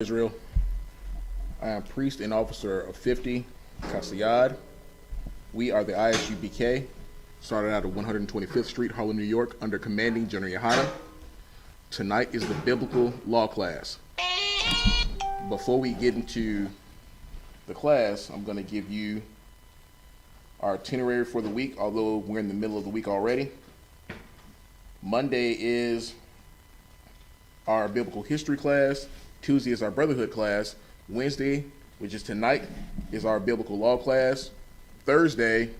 Israel. I am priest and officer of 50 Kasayad. We are the I.S.U.P.K, started out at 125th Street, Harlem, New York, under commanding General Yahanna. Tonight is the biblical law class. Before we get into the class, I'm going to give you our itinerary for the week, although we're in the middle of the week already. Monday is our biblical history class. Tuesday is our brotherhood class. Wednesday, which is tonight, is our biblical law class. Thursday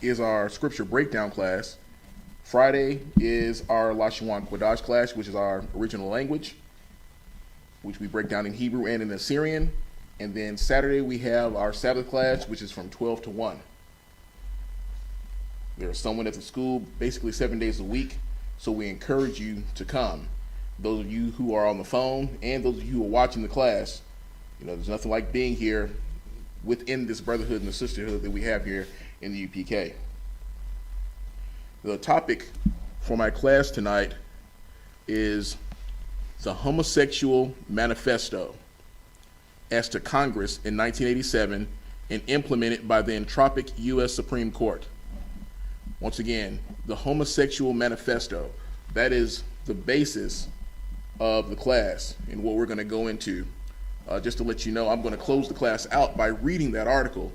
is our scripture breakdown class. Friday is our Lashawan Quadash class, which is our original language, which we break down in Hebrew and in Assyrian. And then Saturday we have our Sabbath class, which is from 12 to 1. There's someone at the school basically 7 days a week, so we encourage you to come. Those of you who are on the phone and those of you who are watching the class, there's nothing like being here within this brotherhood and the sisterhood that we have here in the UPK. The topic for my class tonight is the Homosexual Manifesto as to Congress in 1987 and implemented by the entropic U.S. Supreme Court. Once again, the Homosexual Manifesto, that is the basis of the class and what we're going to go into. Just to let you know, I'm going to close the class out by reading that article,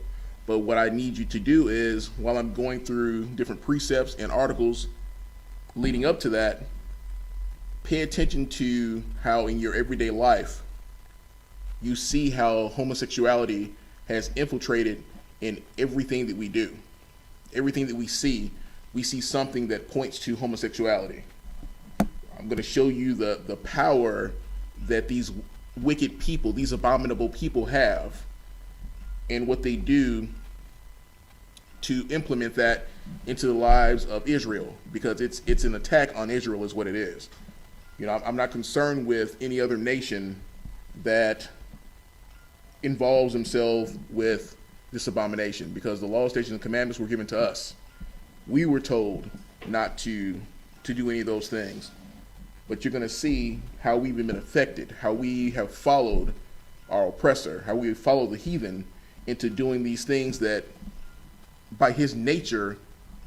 but what I need you to do is, while I'm going through different precepts and articles leading up to that, pay attention to how in your everyday life you see how homosexuality has infiltrated in everything that we do. Everything that we see something that points to homosexuality. I'm going to show you the power that these wicked people, these abominable people have, and what they do to implement that into the lives of Israel, because it's an attack on Israel is what it is. I'm not concerned with any other nation that involves themselves with this abomination, because the laws, statutes, and commandments were given to us. We were told not to do any of those things. But you're going to see how we've been affected, how we have followed our oppressor, how we have followed the heathen into doing these things that by his nature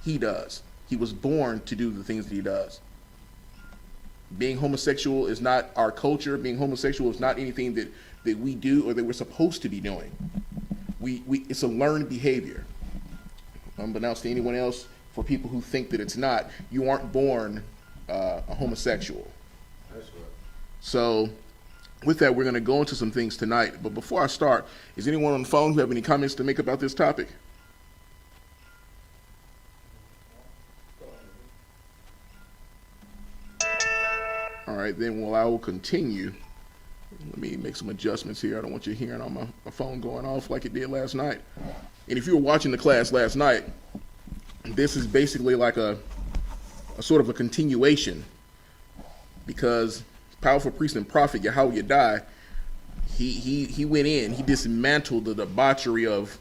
he does. He was born to do the things that he does. Being homosexual is not our culture. Being homosexual is not anything that we do or that we're supposed to be doing. It's a learned behavior. Unbeknownst to anyone else, for people who think that it's not, you aren't born a homosexual. That's right. So with that, we're going to go into some things tonight. But before I start, is anyone on the phone who have any comments to make about this topic? All right, then, well, I will continue. Let me make some adjustments here. I don't want you hearing on my phone going off like it did last night. And if you were watching the class last night, this is basically like a sort of a continuation, because powerful priest and prophet Yahanna, he went in, he dismantled the debauchery of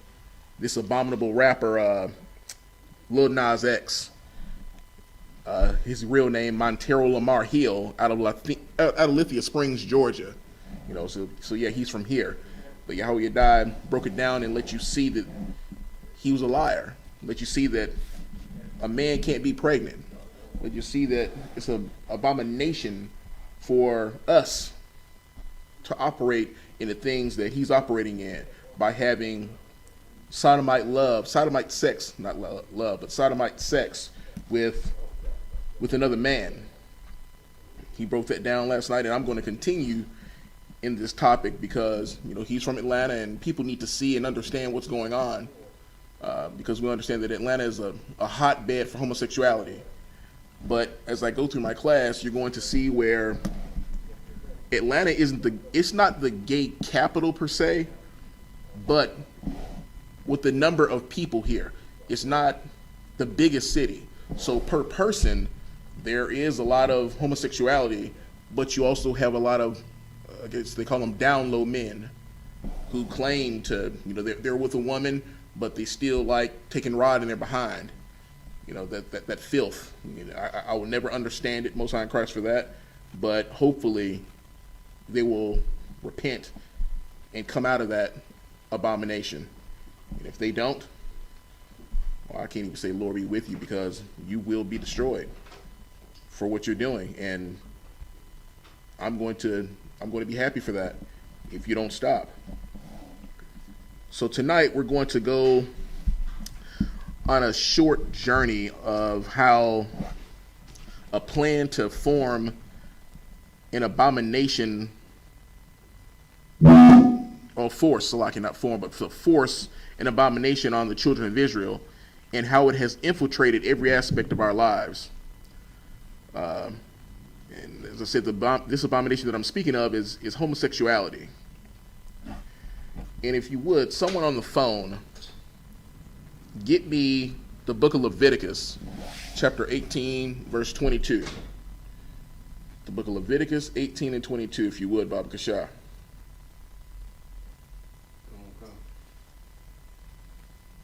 this abominable rapper Lil Nas X. His real name Montero Lamar Hill, out of Lithia Springs, Georgia. So yeah, he's from here. But Yahanna broke it down and let you see that he was a liar. Let you see that a man can't be pregnant. But you see that it's an abomination for us to operate in the things that he's operating in by having sodomite sex, not love, but sodomite sex with another man. He broke that down last night, and I'm going to continue in this topic because, he's from Atlanta and people need to see and understand what's going on, because we understand that Atlanta is a hotbed for homosexuality. But as I go through my class, you're going to see where Atlanta it's not the gay capital per se, but with the number of people here, it's not the biggest city. So per person, there is a lot of homosexuality, but you also have a lot of, I guess they call them down low men, who claim to, they're with a woman, but they still like taking rod in their behind. That filth. I will never understand it, Most High in Christ, for that. But hopefully they will repent and come out of that abomination. And if they don't, well, I can't even say Lord be with you, because you will be destroyed for what you're doing. And I'm going to be happy for that if you don't stop. So tonight we're going to go on a short journey of how a plan to form an abomination, or force, so like not form, but force an abomination on the children of Israel, and how it has infiltrated every aspect of our lives. And as I said, this abomination that I'm speaking of is homosexuality. And if you would, someone on the phone, get me the book of Leviticus, chapter 18, verse 22. The book of Leviticus 18 and 22, if you would, Baba Kasha.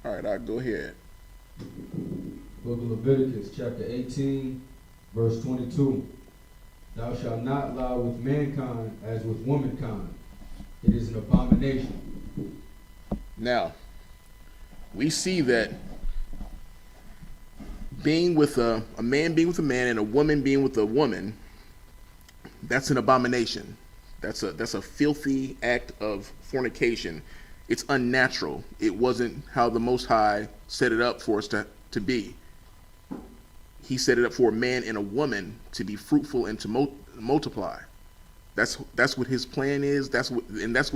All right, I'll go ahead. Book of Leviticus, chapter 18, verse 22. Thou shalt not lie with mankind as with womankind. It is an abomination. Now, we see that being with a man being with a man and a woman being with a woman, that's an abomination. That's a filthy act of fornication. It's unnatural. It wasn't how the Most High set it up for us to be. He set it up for a man and a woman to be fruitful and to multiply. That's what his plan is. That's what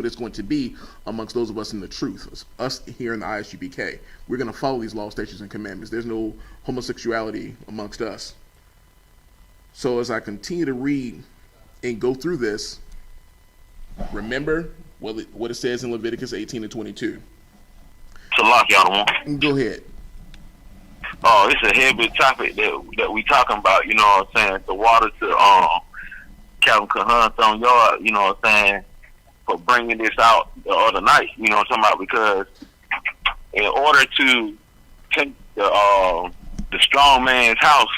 it's going to be amongst those of us in the truth. Us here in the I.S.U.P.K. We're going to follow these laws, statutes, and commandments. There's no homosexuality amongst us. So as I continue to read and go through this, remember what it says in Leviticus 18 and 22. Salak, y'all. Go ahead. Oh, it's a heavy topic that we talking about. You know what I'm saying? The water to Calvin Cahan's own yard. You know what I'm saying? For bringing this out the other night. You know what I'm talking about? Because in order to take the strong man's house,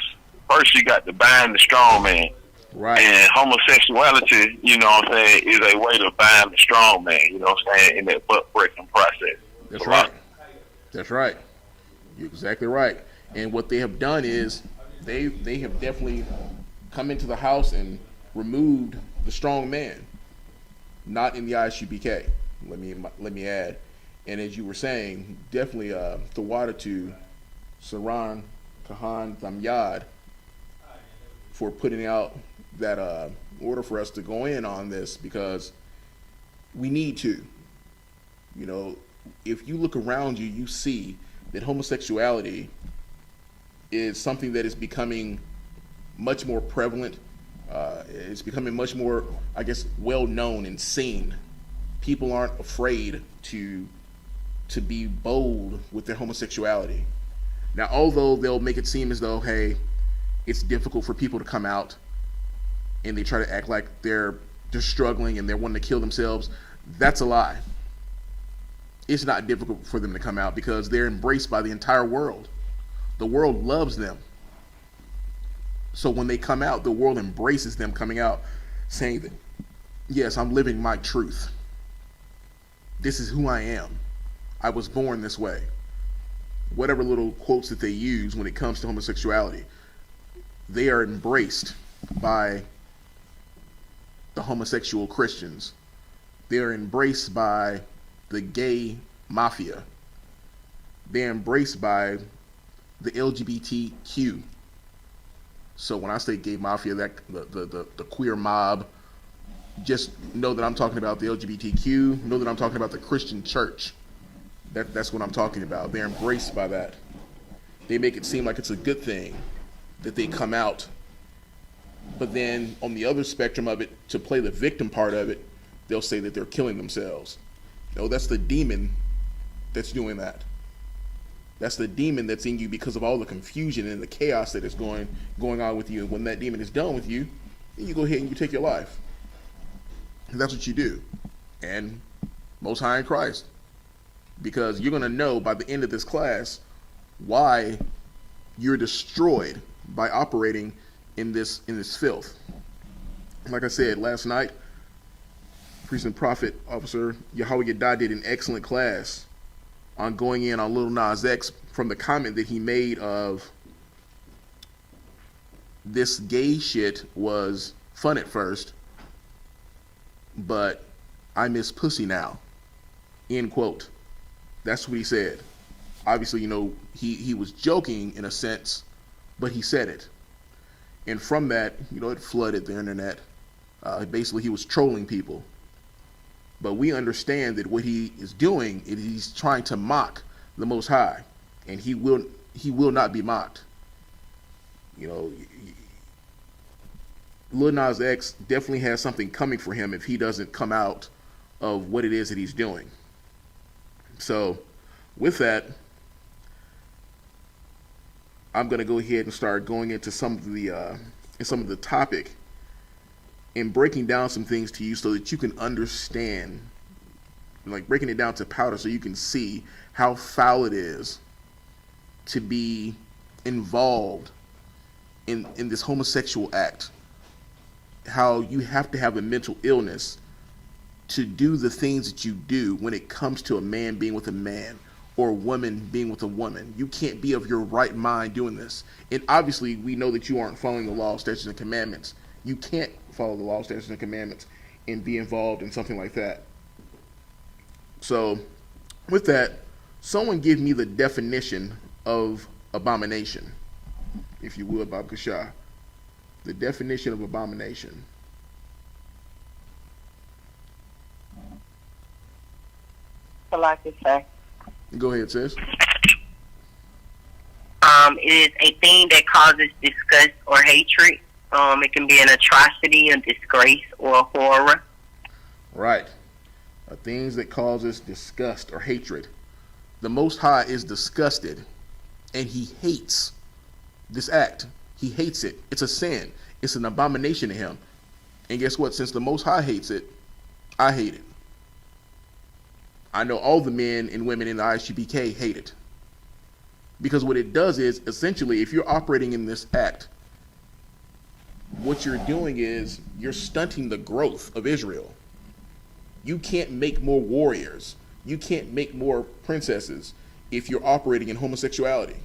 first you got to bind the strong man. Right. And homosexuality, you know what I'm saying, is a way to bind the strong man. You know what I'm saying? In that butt breaking process. That's right. That's right. You're exactly right. And what they have done is they have definitely come into the house and removed the strong man. Not in the I.S.U.P.K. Let me add. And as you were saying, definitely the water to Saran Kahan Thamyad for putting out that order for us to go in on this, because we need to. You know, if you look around you, you see that homosexuality is something that is becoming much more prevalent. It's becoming much more, I guess, well known and seen. People aren't afraid to be bold with their homosexuality. Now, although they'll make it seem as though, hey, it's difficult for people to come out, and they try to act like they're struggling and they're wanting to kill themselves, that's a lie. It's not difficult for them to come out because they're embraced by the entire world. The world loves them. So when they come out, the world embraces them coming out, saying that, yes, I'm living my truth. This is who I am. I was born this way. Whatever little quotes that they use when it comes to homosexuality, they are embraced by the homosexual Christians. They are embraced by the gay mafia. They're embraced by the LGBTQ. So when I say gay mafia, that the queer mob, just know that I'm talking about the LGBTQ. Know that I'm talking about the Christian church. That's what I'm talking about. They're embraced by that. They make it seem like it's a good thing that they come out. But then on the other spectrum of it, to play the victim part of it, they'll say that they're killing themselves. No, that's the demon that's doing that. That's the demon that's in you because of all the confusion and the chaos that is going on with you. And when that demon is done with you, then you go ahead and you take your life. And that's what you do. And Most High in Christ. Because you're going to know by the end of this class why you're destroyed by operating in this filth. Like I said last night, Priest and Prophet Officer Yahanna did an excellent class on going in on Lil Nas X from the comment that he made of this gay shit was fun at first, but I miss pussy now. End quote. That's what he said. Obviously, he was joking in a sense, but he said it. And from that, it flooded the internet. Basically, he was trolling people. But we understand that what he is doing is he's trying to mock the Most High, and he will not be mocked. Lil Nas X definitely has something coming for him if he doesn't come out of what it is that he's doing. So, with that, I'm going to go ahead and start going into some of the topic and breaking down some things to you so that you can understand, like breaking it down to powder so you can see how foul it is to be involved in this homosexual act. How you have to have a mental illness to do the things that you do when it comes to a man being with a man or a woman being with a woman. You can't be of your right mind doing this. And obviously, we know that you aren't following the law, statutes, and commandments. You can't follow the law, statutes, and commandments and be involved in something like that. So, with that, someone give me the definition of abomination, if you would, Bob Kasha. The definition of abomination. Like I say. Go ahead, sis. It is a thing that causes disgust or hatred. It can be an atrocity, a disgrace, or a horror. Right. Things that causes disgust or hatred. The Most High is disgusted, and he hates this act. He hates it. It's a sin. It's an abomination to him. And guess what? Since the Most High hates it, I hate it. I know all the men and women in the I.S.U.P.K hate it. Because what it does is, essentially, if you're operating in this act, what you're doing is you're stunting the growth of Israel. You can't make more warriors. You can't make more princesses if you're operating in homosexuality.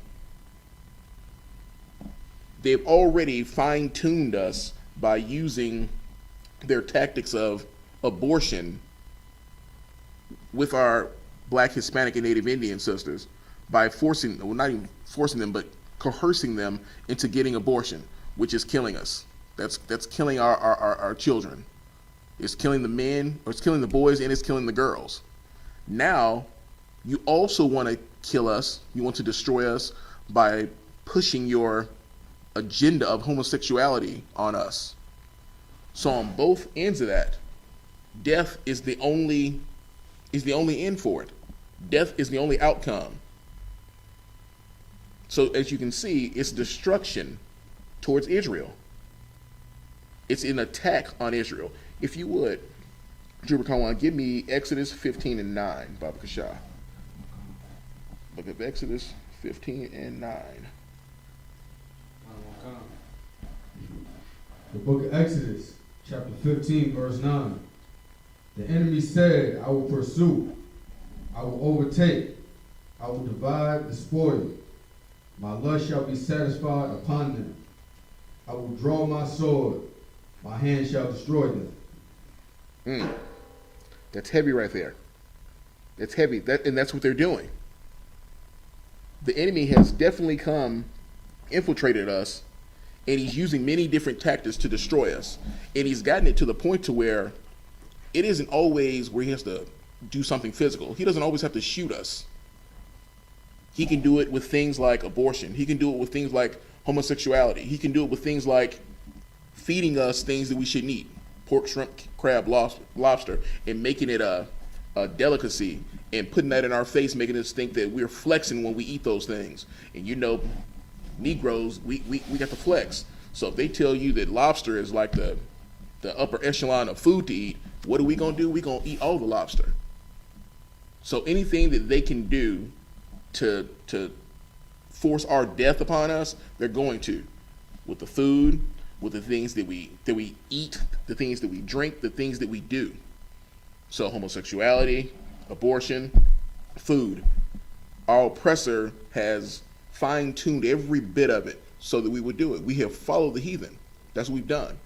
They've already fine-tuned us by using their tactics of abortion with our Black, Hispanic, and Native Indian sisters by forcing, well, not even forcing them, but coercing them into getting abortion, which is killing us. That's killing our children. It's killing the men, or it's killing the boys, and it's killing the girls. Now, you also want to kill us. You want to destroy us by pushing your agenda of homosexuality on us. So on both ends of that, death is the only end for it. Death is the only outcome. So as you can see, it's destruction towards Israel. It's an attack on Israel. If you would, Juba Kawan, give me Exodus 15 and 9, Baba Kasha. Book of Exodus 15 and 9. The book of Exodus, chapter 15, verse 9. The enemy said, I will pursue, I will overtake, I will divide the spoil. My lust shall be satisfied upon them. I will draw my sword, my hand shall destroy them. That's heavy right there. That's heavy, and that's what they're doing. The enemy has definitely infiltrated us, and he's using many different tactics to destroy us. And he's gotten it to the point to where it isn't always where he has to do something physical. He doesn't always have to shoot us. He can do it with things like abortion. He can do it with things like homosexuality. He can do it with things like feeding us things that we shouldn't eat. Pork, shrimp, crab, lobster, and making it a delicacy and putting that in our face, making us think that we're flexing when we eat those things. And Negroes, we got to flex. So if they tell you that lobster is like the upper echelon of food to eat, what are we going to do? We're going to eat all the lobster. So anything that they can do to force our death upon us, they're going to. With the food, with the things that we eat, the things that we drink, the things that we do. So homosexuality, abortion, food. Our oppressor has fine-tuned every bit of it so that we would do it. We have followed the heathen. That's what we've done.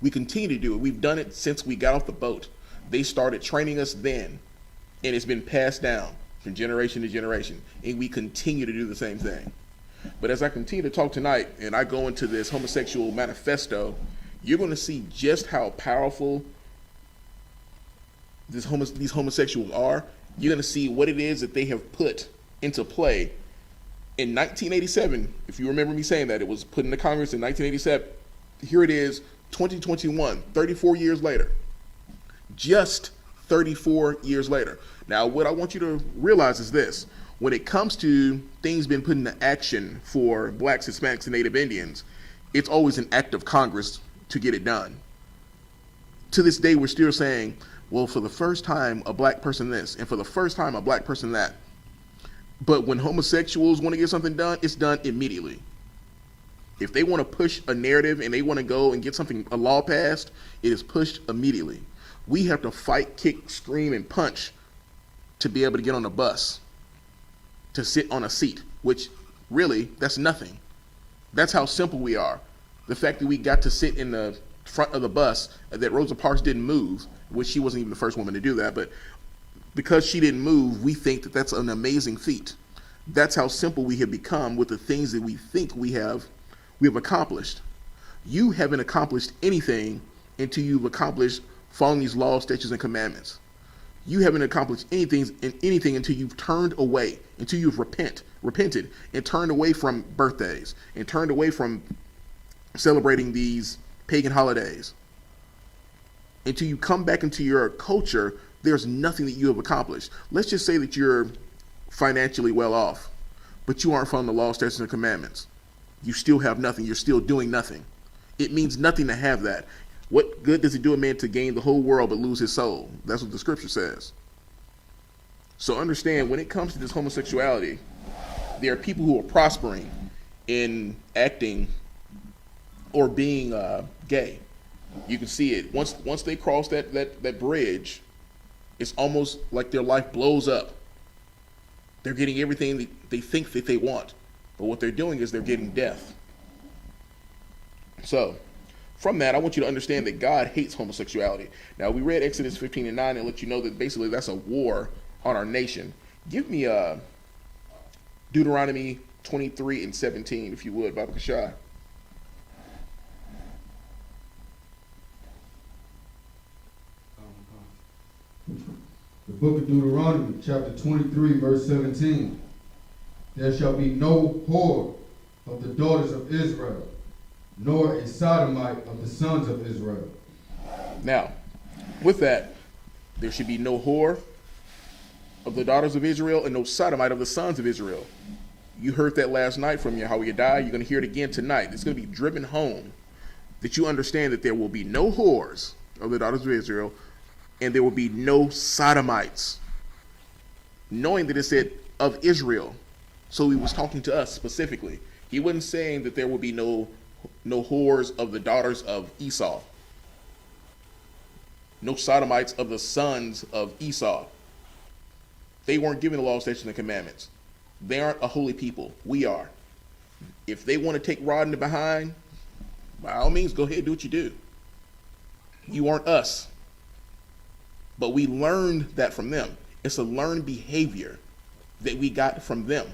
We continue to do it. We've done it since we got off the boat. They started training us then, and it's been passed down from generation to generation, and we continue to do the same thing. But as I continue to talk tonight, and I go into this homosexual manifesto, you're going to see just how powerful these homosexuals are. You're going to see what it is that they have put into play. In 1987, if you remember me saying that, it was put into Congress in 1987. Here it is, 2021, 34 years later. Just 34 years later. Now, what I want you to realize is this. When it comes to things being put into action for blacks, Hispanics, and Native Indians, it's always an act of Congress to get it done. To this day, we're still saying, well, for the first time, a black person this, and for the first time, a black person that. But when homosexuals want to get something done, it's done immediately. If they want to push a narrative and they want to go and get something, a law passed, it is pushed immediately. We have to fight, kick, scream, and punch to be able to get on a bus, to sit on a seat, which really, that's nothing. That's how simple we are. The fact that we got to sit in the front of the bus, that Rosa Parks didn't move, which she wasn't even the first woman to do that, but because she didn't move, we think that that's an amazing feat. That's how simple we have become with the things that we think we have accomplished. You haven't accomplished anything until you've accomplished following these laws, statutes, and commandments. You haven't accomplished anything until you've turned away, until you've repented and turned away from birthdays and turned away from celebrating these pagan holidays. Until you come back into your culture, there's nothing that you have accomplished. Let's just say that you're financially well off, but you aren't following the law, statutes, and commandments. You still have nothing. You're still doing nothing. It means nothing to have that. What good does it do a man to gain the whole world but lose his soul? That's what the scripture says. So understand, when it comes to this homosexuality, there are people who are prospering in acting or being gay. You can see it. Once they cross that bridge, it's almost like their life blows up. They're getting everything they think that they want. But what they're doing is they're getting death. So, from that, I want you to understand that God hates homosexuality. Now, we read Exodus 15:9 and let you know that basically that's a war on our nation. Give me Deuteronomy 23:17, if you would, Baba Kashai. The book of Deuteronomy, chapter 23, verse 17. There shall be no whore of the daughters of Israel, nor a sodomite of the sons of Israel. Now, with that, there should be no whore of the daughters of Israel and no sodomite of the sons of Israel. You heard that last night from Yahanna. You're going to hear it again tonight. It's going to be driven home that you understand that there will be no whores of the daughters of Israel and there will be no sodomites. Knowing that it said of Israel. So he was talking to us specifically. He wasn't saying that there will be no whores of the daughters of Esau. No sodomites of the sons of Esau. They weren't given the law, statutes, and commandments. They aren't a holy people. We are. If they want to take rod in the behind, by all means, go ahead and do what you do. You aren't us. But we learned that from them. It's a learned behavior that we got from them.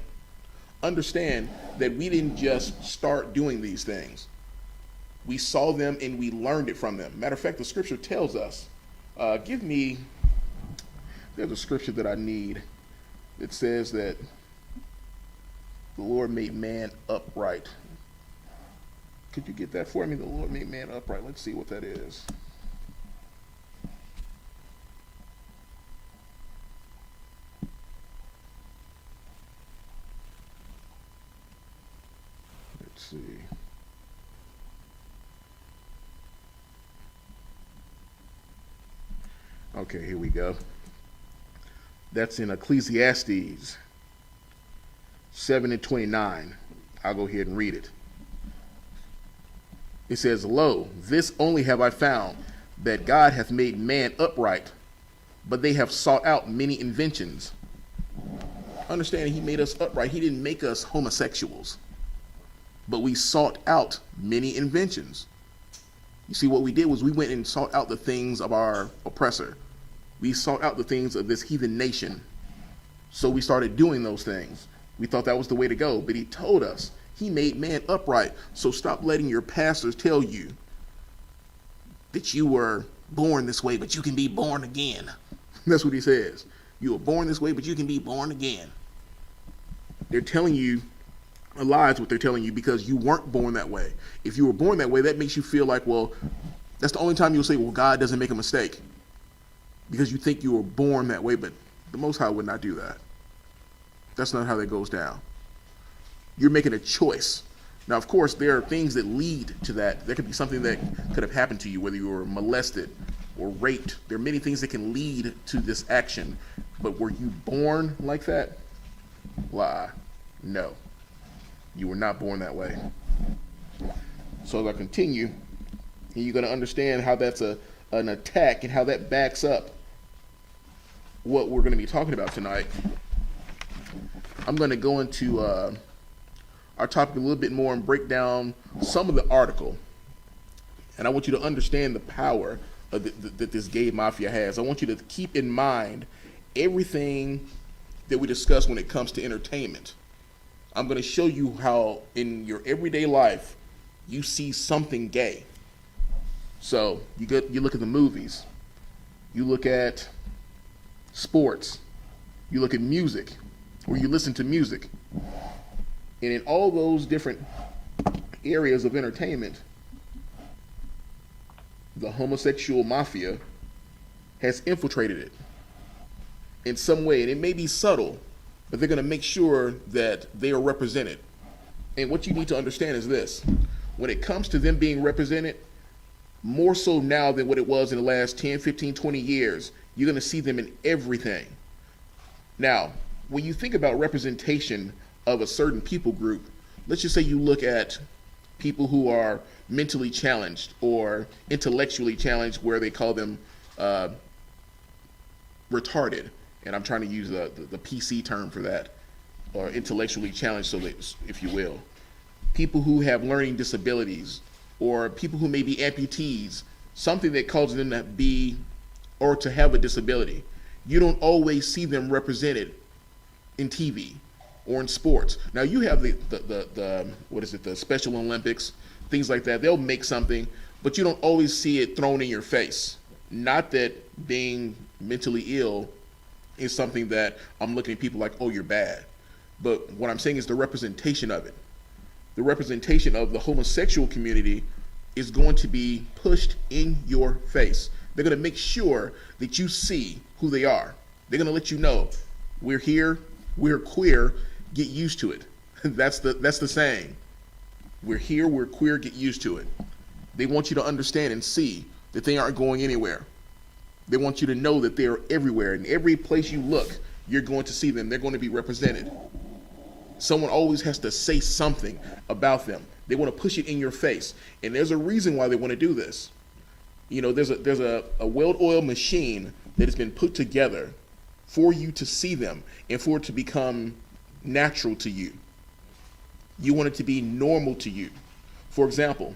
Understand that we didn't just start doing these things. We saw them and we learned it from them. Matter of fact, the scripture tells us, there's a scripture that I need. It says that the Lord made man upright. Could you get that for me? The Lord made man upright. Let's see what that is. Let's see. Okay, here we go. That's in Ecclesiastes 7:29. I'll go ahead and read it. It says, "Lo, this only have I found, that God hath made man upright, but they have sought out many inventions. Understanding he made us upright. He didn't make us homosexuals, but we sought out many inventions. You see, what we did was we went and sought out the things of our oppressor. We sought out the things of this heathen nation. So we started doing those things. We thought that was the way to go, but he told us he made man upright. So stop letting your pastors tell you that you were born this way, but you can be born again. That's what he says. You were born this way, but you can be born again. They're telling you a lie is what they're telling you, because you weren't born that way. If you were born that way, that makes you feel like, well, that's the only time you'll say, well, God doesn't make a mistake, because you think you were born that way, but the Most High would not do that. That's not how that goes down. You're making a choice. Now, of course, there are things that lead to that. There could be something that could have happened to you, whether you were molested or raped. There are many things that can lead to this action. But were you born like that? Lie. No. You were not born that way. So as I continue, you're going to understand how that's an attack and how that backs up what we're going to be talking about tonight. I'm going to go into our topic a little bit more and break down some of the article. And I want you to understand the power that this gay mafia has. I want you to keep in mind everything that we discuss when it comes to entertainment. I'm going to show you how in your everyday life you see something gay. So you look at the movies, you look at sports, you look at music, or you listen to music. And in all those different areas of entertainment, the homosexual mafia has infiltrated it in some way. And it may be subtle, but they're going to make sure that they are represented. And what you need to understand is this. When it comes to them being represented, more so now than what it was in the last 10, 15, 20 years, you're going to see them in everything. Now, when you think about representation of a certain people group, let's just say you look at people who are mentally challenged or intellectually challenged, where they call them retarded. And I'm trying to use the PC term for that, or intellectually challenged, so that, if you will. People who have learning disabilities, or people who may be amputees, something that causes them to be or to have a disability. You don't always see them represented in TV or in sports. Now you have the Special Olympics, things like that. They'll make something, but you don't always see it thrown in your face. Not that being mentally ill is something that I'm looking at people like, oh, you're bad. But what I'm saying is the representation of it. The representation of the homosexual community is going to be pushed in your face. They're going to make sure that you see who they are. They're going to let you know, we're here, we're queer, get used to it. That's the saying. We're here, we're queer, get used to it. They want you to understand and see that they aren't going anywhere. They want you to know that they're everywhere. In every place you look, you're going to see them. They're going to be represented. Someone always has to say something about them. They want to push it in your face. And there's a reason why they want to do this. You know, there's a well-oiled machine that has been put together for you to see them and for it to become natural to you. You want it to be normal to you. For example,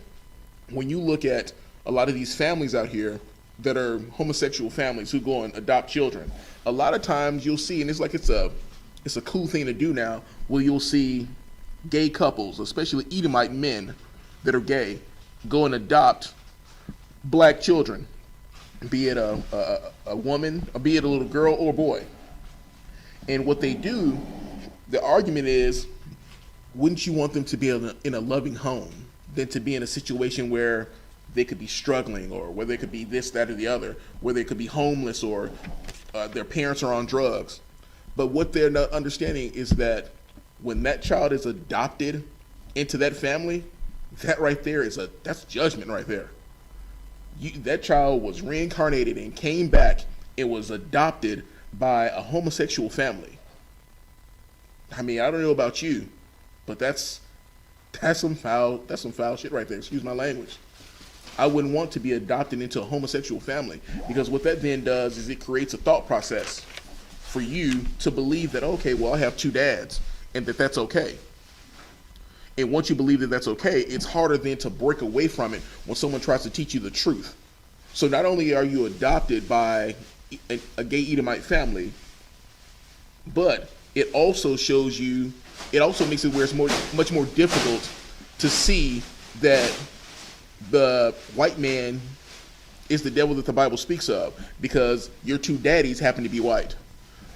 when you look at a lot of these families out here that are homosexual families who go and adopt children, a lot of times you'll see, and it's like it's a cool thing to do now, where you'll see gay couples, especially Edomite men that are gay, go and adopt black children, be it a woman, or be it a little girl or boy. And what they do, the argument is, wouldn't you want them to be in a loving home than to be in a situation where they could be struggling, or where they could be this, that, or the other, where they could be homeless, or their parents are on drugs. But what they're not understanding is that when that child is adopted into that family, that right there that's judgment right there. That child was reincarnated and came back and was adopted by a homosexual family. I mean, I don't know about you, but that's some foul shit right there. Excuse my language. I wouldn't want to be adopted into a homosexual family, because what that then does is it creates a thought process for you to believe that, okay, well, I have two dads, and that that's okay. And once you believe that that's okay, it's harder then to break away from it when someone tries to teach you the truth. So not only are you adopted by a gay Edomite family, but it also shows you, it also makes it where it's much more difficult to see that the white man is the devil that the Bible speaks of, because your two daddies happen to be white.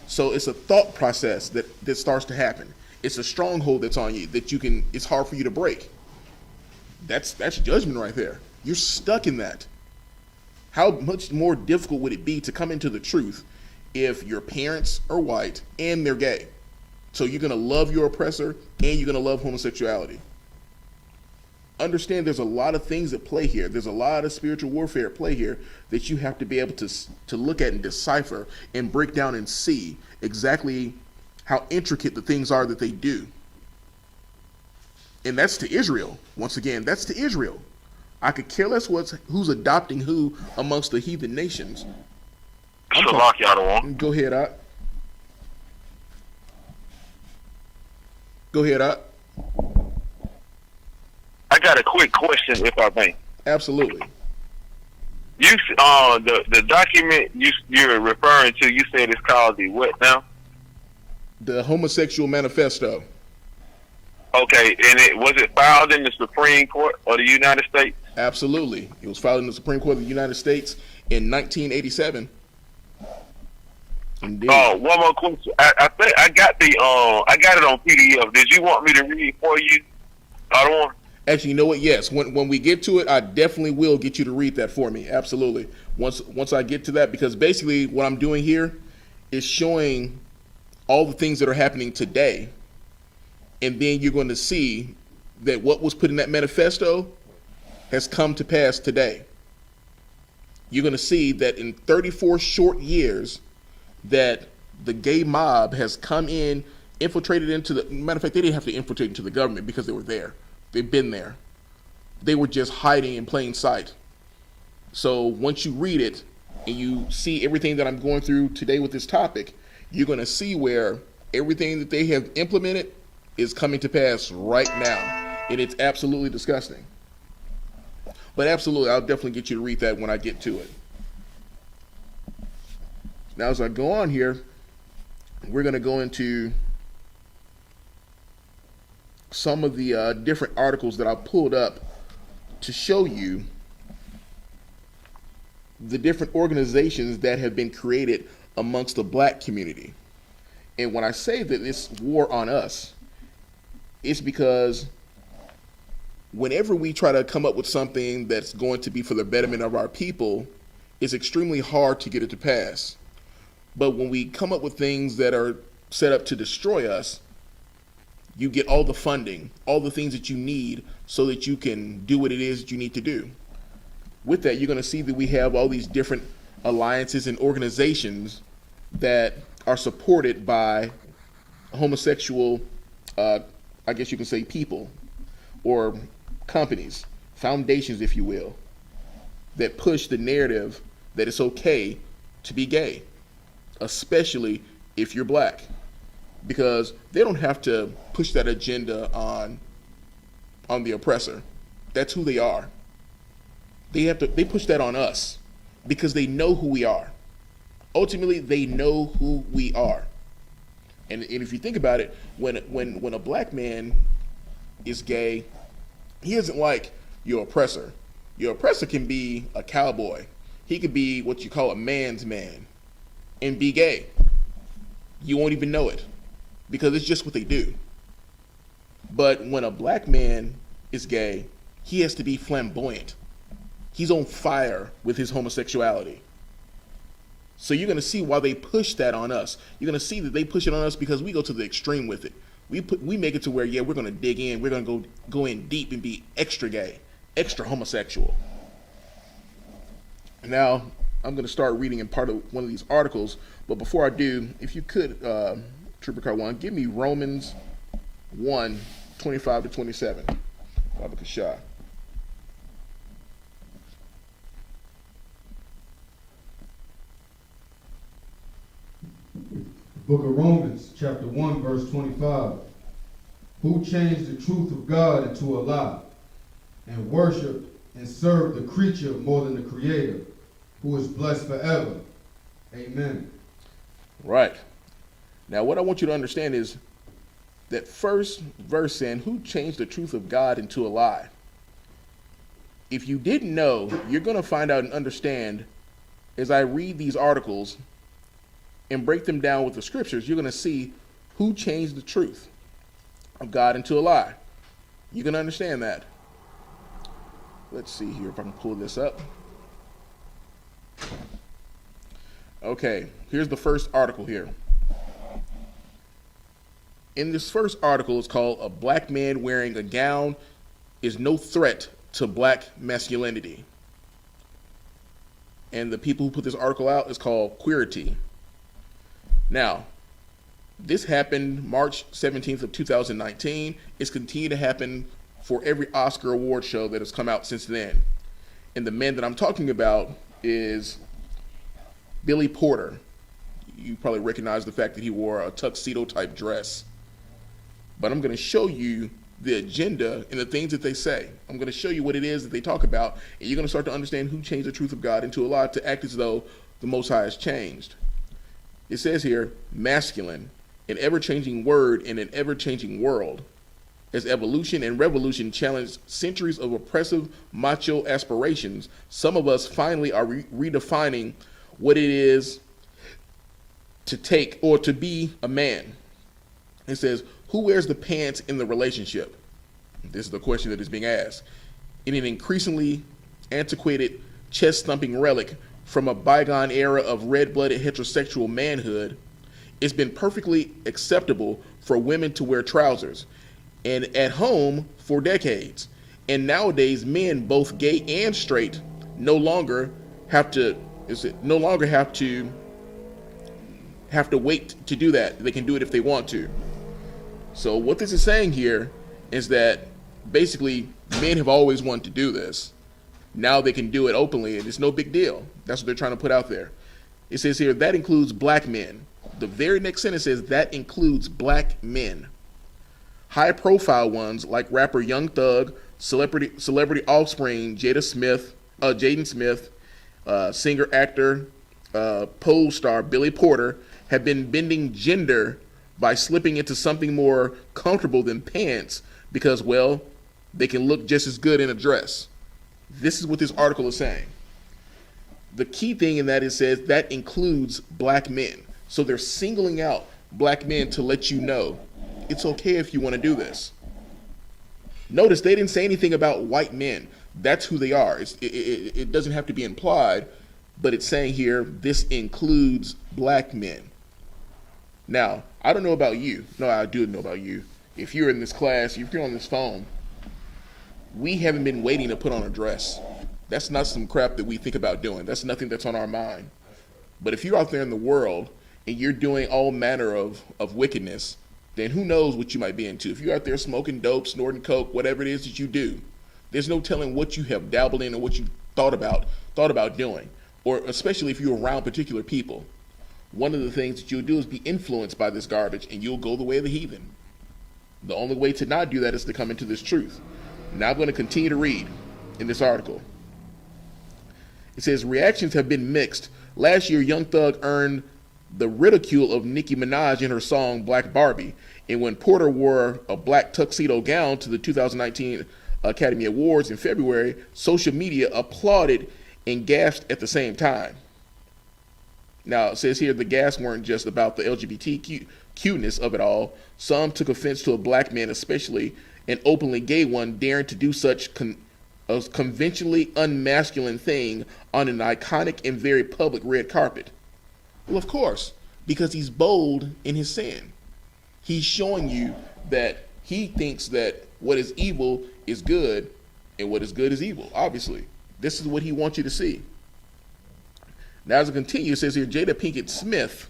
So it's a thought process that starts to happen. It's a stronghold that's on you that it's hard for you to break. That's judgment right there. You're stuck in that. How much more difficult would it be to come into the truth if your parents are white and they're gay? So you're going to love your oppressor and you're going to love homosexuality. Understand there's a lot of things at play here. There's a lot of spiritual warfare at play here that you have to be able to look at and decipher and break down and see exactly how intricate the things are that they do. And that's to Israel. Once again, that's to Israel. I could care less who's adopting who amongst the heathen nations. Go ahead, Ak. Go ahead, Ak. I got a quick question, if I may. Absolutely. You the document you're referring to, you said it's called the what now? The Homosexual Manifesto. Okay, and was it filed in the Supreme Court of the United States? Absolutely. It was filed in the Supreme Court of the United States in 1987. Indeed. One more question. I think I got it on PDF. Did you want me to read for you? I don't want. Actually, you know what? Yes. When we get to it, I definitely will get you to read that for me. Absolutely. Once I get to that, because basically what I'm doing here is showing all the things that are happening today, and then you're going to see that what was put in that manifesto has come to pass today. You're going to see that in 34 short years that the gay mob has come in, infiltrated into the, matter of fact, they didn't have to infiltrate into the government because they were there. They've been there. They were just hiding in plain sight. So once you read it and you see everything that I'm going through today with this topic, you're going to see where everything that they have implemented is coming to pass right now. And it's absolutely disgusting. But absolutely, I'll definitely get you to read that when I get to it. Now, as I go on here, we're going to go into some of the different articles that I pulled up to show you the different organizations that have been created amongst the black community. And when I say that it's war on us, it's because whenever we try to come up with something that's going to be for the betterment of our people, it's extremely hard to get it to pass. But when we come up with things that are set up to destroy us, you get all the funding, all the things that you need so that you can do what it is that you need to do. With that, you're going to see that we have all these different alliances and organizations that are supported by homosexual, I guess you can say people, or companies, foundations, if you will, that push the narrative that it's okay to be gay, especially if you're black, because they don't have to push that agenda on the oppressor. That's who they are. They push that on us because they know who we are. Ultimately, they know who we are. And if you think about it, when a black man is gay, he isn't like your oppressor. Your oppressor can be a cowboy. He could be what you call a man's man and be gay. You won't even know it because it's just what they do. But when a black man is gay, he has to be flamboyant. He's on fire with his homosexuality. So you're going to see why they push that on us. You're going to see that they push it on us because we go to the extreme with it. We make it to where, yeah, we're going to dig in. We're going to go in deep and be extra gay, extra homosexual. Now, I'm going to start reading in part of one of these articles. But before I do, if you could, Trooper Car 1, give me Romans 1:25-27. Baba Kashah. Book of Romans, chapter 1, verse 25. Who changed the truth of God into a lie, and worshiped and served the creature more than the Creator, who is blessed forever. Amen. Right. Now, what I want you to understand is that first verse saying, who changed the truth of God into a lie? If you didn't know, you're going to find out and understand as I read these articles and break them down with the scriptures. You're going to see who changed the truth of God into a lie. You're going to understand that. Let's see here if I can pull this up. Okay, here's the first article here. In this first article, it's called "A Black Man Wearing a Gown is No Threat to Black Masculinity." And the people who put this article out is called Queerty. Now, this happened March 17th of 2019. It's continued to happen for every Oscar award show that has come out since then. And the man that I'm talking about is Billy Porter. You probably recognize the fact that he wore a tuxedo type dress. But I'm going to show you the agenda and the things that they say. I'm going to show you what it is that they talk about, and you're going to start to understand who changed the truth of God into a lie to act as though the Most High has changed. It says here, masculine, an ever-changing word in an ever-changing world. As evolution and revolution challenge centuries of oppressive macho aspirations, some of us finally are redefining what it is to take or to be a man. It says, who wears the pants in the relationship? This is the question that is being asked. In an increasingly antiquated, chest-thumping relic from a bygone era of red-blooded heterosexual manhood, it's been perfectly acceptable for women to wear trousers, and at home for decades. And nowadays, men, both gay and straight, no longer have to wait to do that. They can do it if they want to. So what this is saying here is that basically men have always wanted to do this. Now they can do it openly, and it's no big deal. That's what they're trying to put out there. It says here, that includes black men. The very next sentence says, that includes black men. High-profile ones like rapper Young Thug, celebrity offspring Jaden Smith, singer, actor, pole star Billy Porter have been bending gender by slipping into something more comfortable than pants because, well, they can look just as good in a dress. This is what this article is saying. The key thing in that, it says that includes black men. So they're singling out black men to let you know it's okay if you want to do this. Notice they didn't say anything about white men. That's who they are. It doesn't have to be implied, but it's saying here, this includes black men. Now, I don't know about you. No, I do know about you. If you're in this class, if you're on this phone, we haven't been waiting to put on a dress. That's not some crap that we think about doing. That's nothing that's on our mind. But if you're out there in the world and you're doing all manner of wickedness, then who knows what you might be into. If you're out there smoking dope, snorting coke, whatever it is that you do, there's no telling what you have dabbled in or what you thought about doing, or especially if you're around particular people. One of the things that you'll do is be influenced by this garbage, and you'll go the way of the heathen. The only way to not do that is to come into this truth. Now I'm going to continue to read in this article. It says, reactions have been mixed. Last year, Young Thug earned the ridicule of Nicki Minaj in her song Black Barbie, and when Porter wore a black tuxedo gown to the 2019 Academy Awards in February, social media applauded and gasped at the same time. Now, it says here the gasps weren't just about the LGBTQ-ness of it all. Some took offense to a black man, especially an openly gay one, daring to do such a conventionally unmasculine thing on an iconic and very public red carpet. Well, of course, because he's bold in his sin. He's showing you that he thinks that what is evil is good, and what is good is evil, obviously. This is what he wants you to see. Now, as it continues, it says here, Jada Pinkett Smith,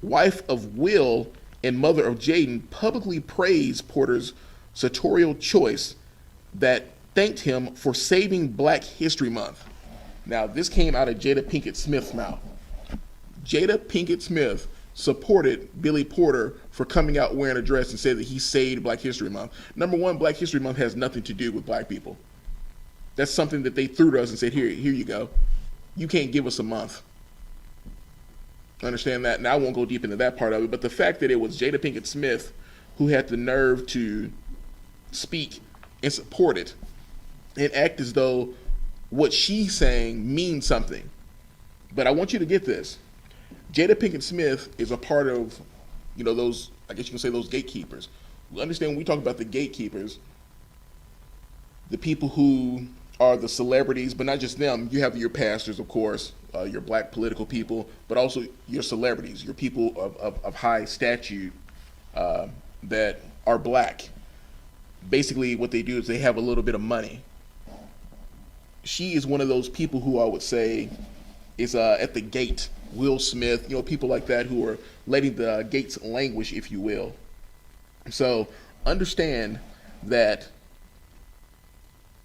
wife of Will and mother of Jaden, publicly praised Porter's sartorial choice that thanked him for saving Black History Month. Now, this came out of Jada Pinkett Smith's mouth. Jada Pinkett Smith supported Billy Porter for coming out wearing a dress and said that he saved Black History Month. Number one, Black History Month has nothing to do with black people. That's something that they threw to us and said, here you go. You can't give us a month. Understand that? Now I won't go deep into that part of it, but the fact that it was Jada Pinkett Smith who had the nerve to speak and support it and act as though what she's saying means something. But I want you to get this. Jada Pinkett Smith is a part of, those, I guess you can say those gatekeepers. We understand when we talk about the gatekeepers, the people who are the celebrities, but not just them. You have your pastors, of course, your black political people, but also your celebrities, your people of high statute that are black. Basically, what they do is they have a little bit of money. She is one of those people who I would say is at the gate. Will Smith, people like that who are letting the gates languish, if you will. So understand that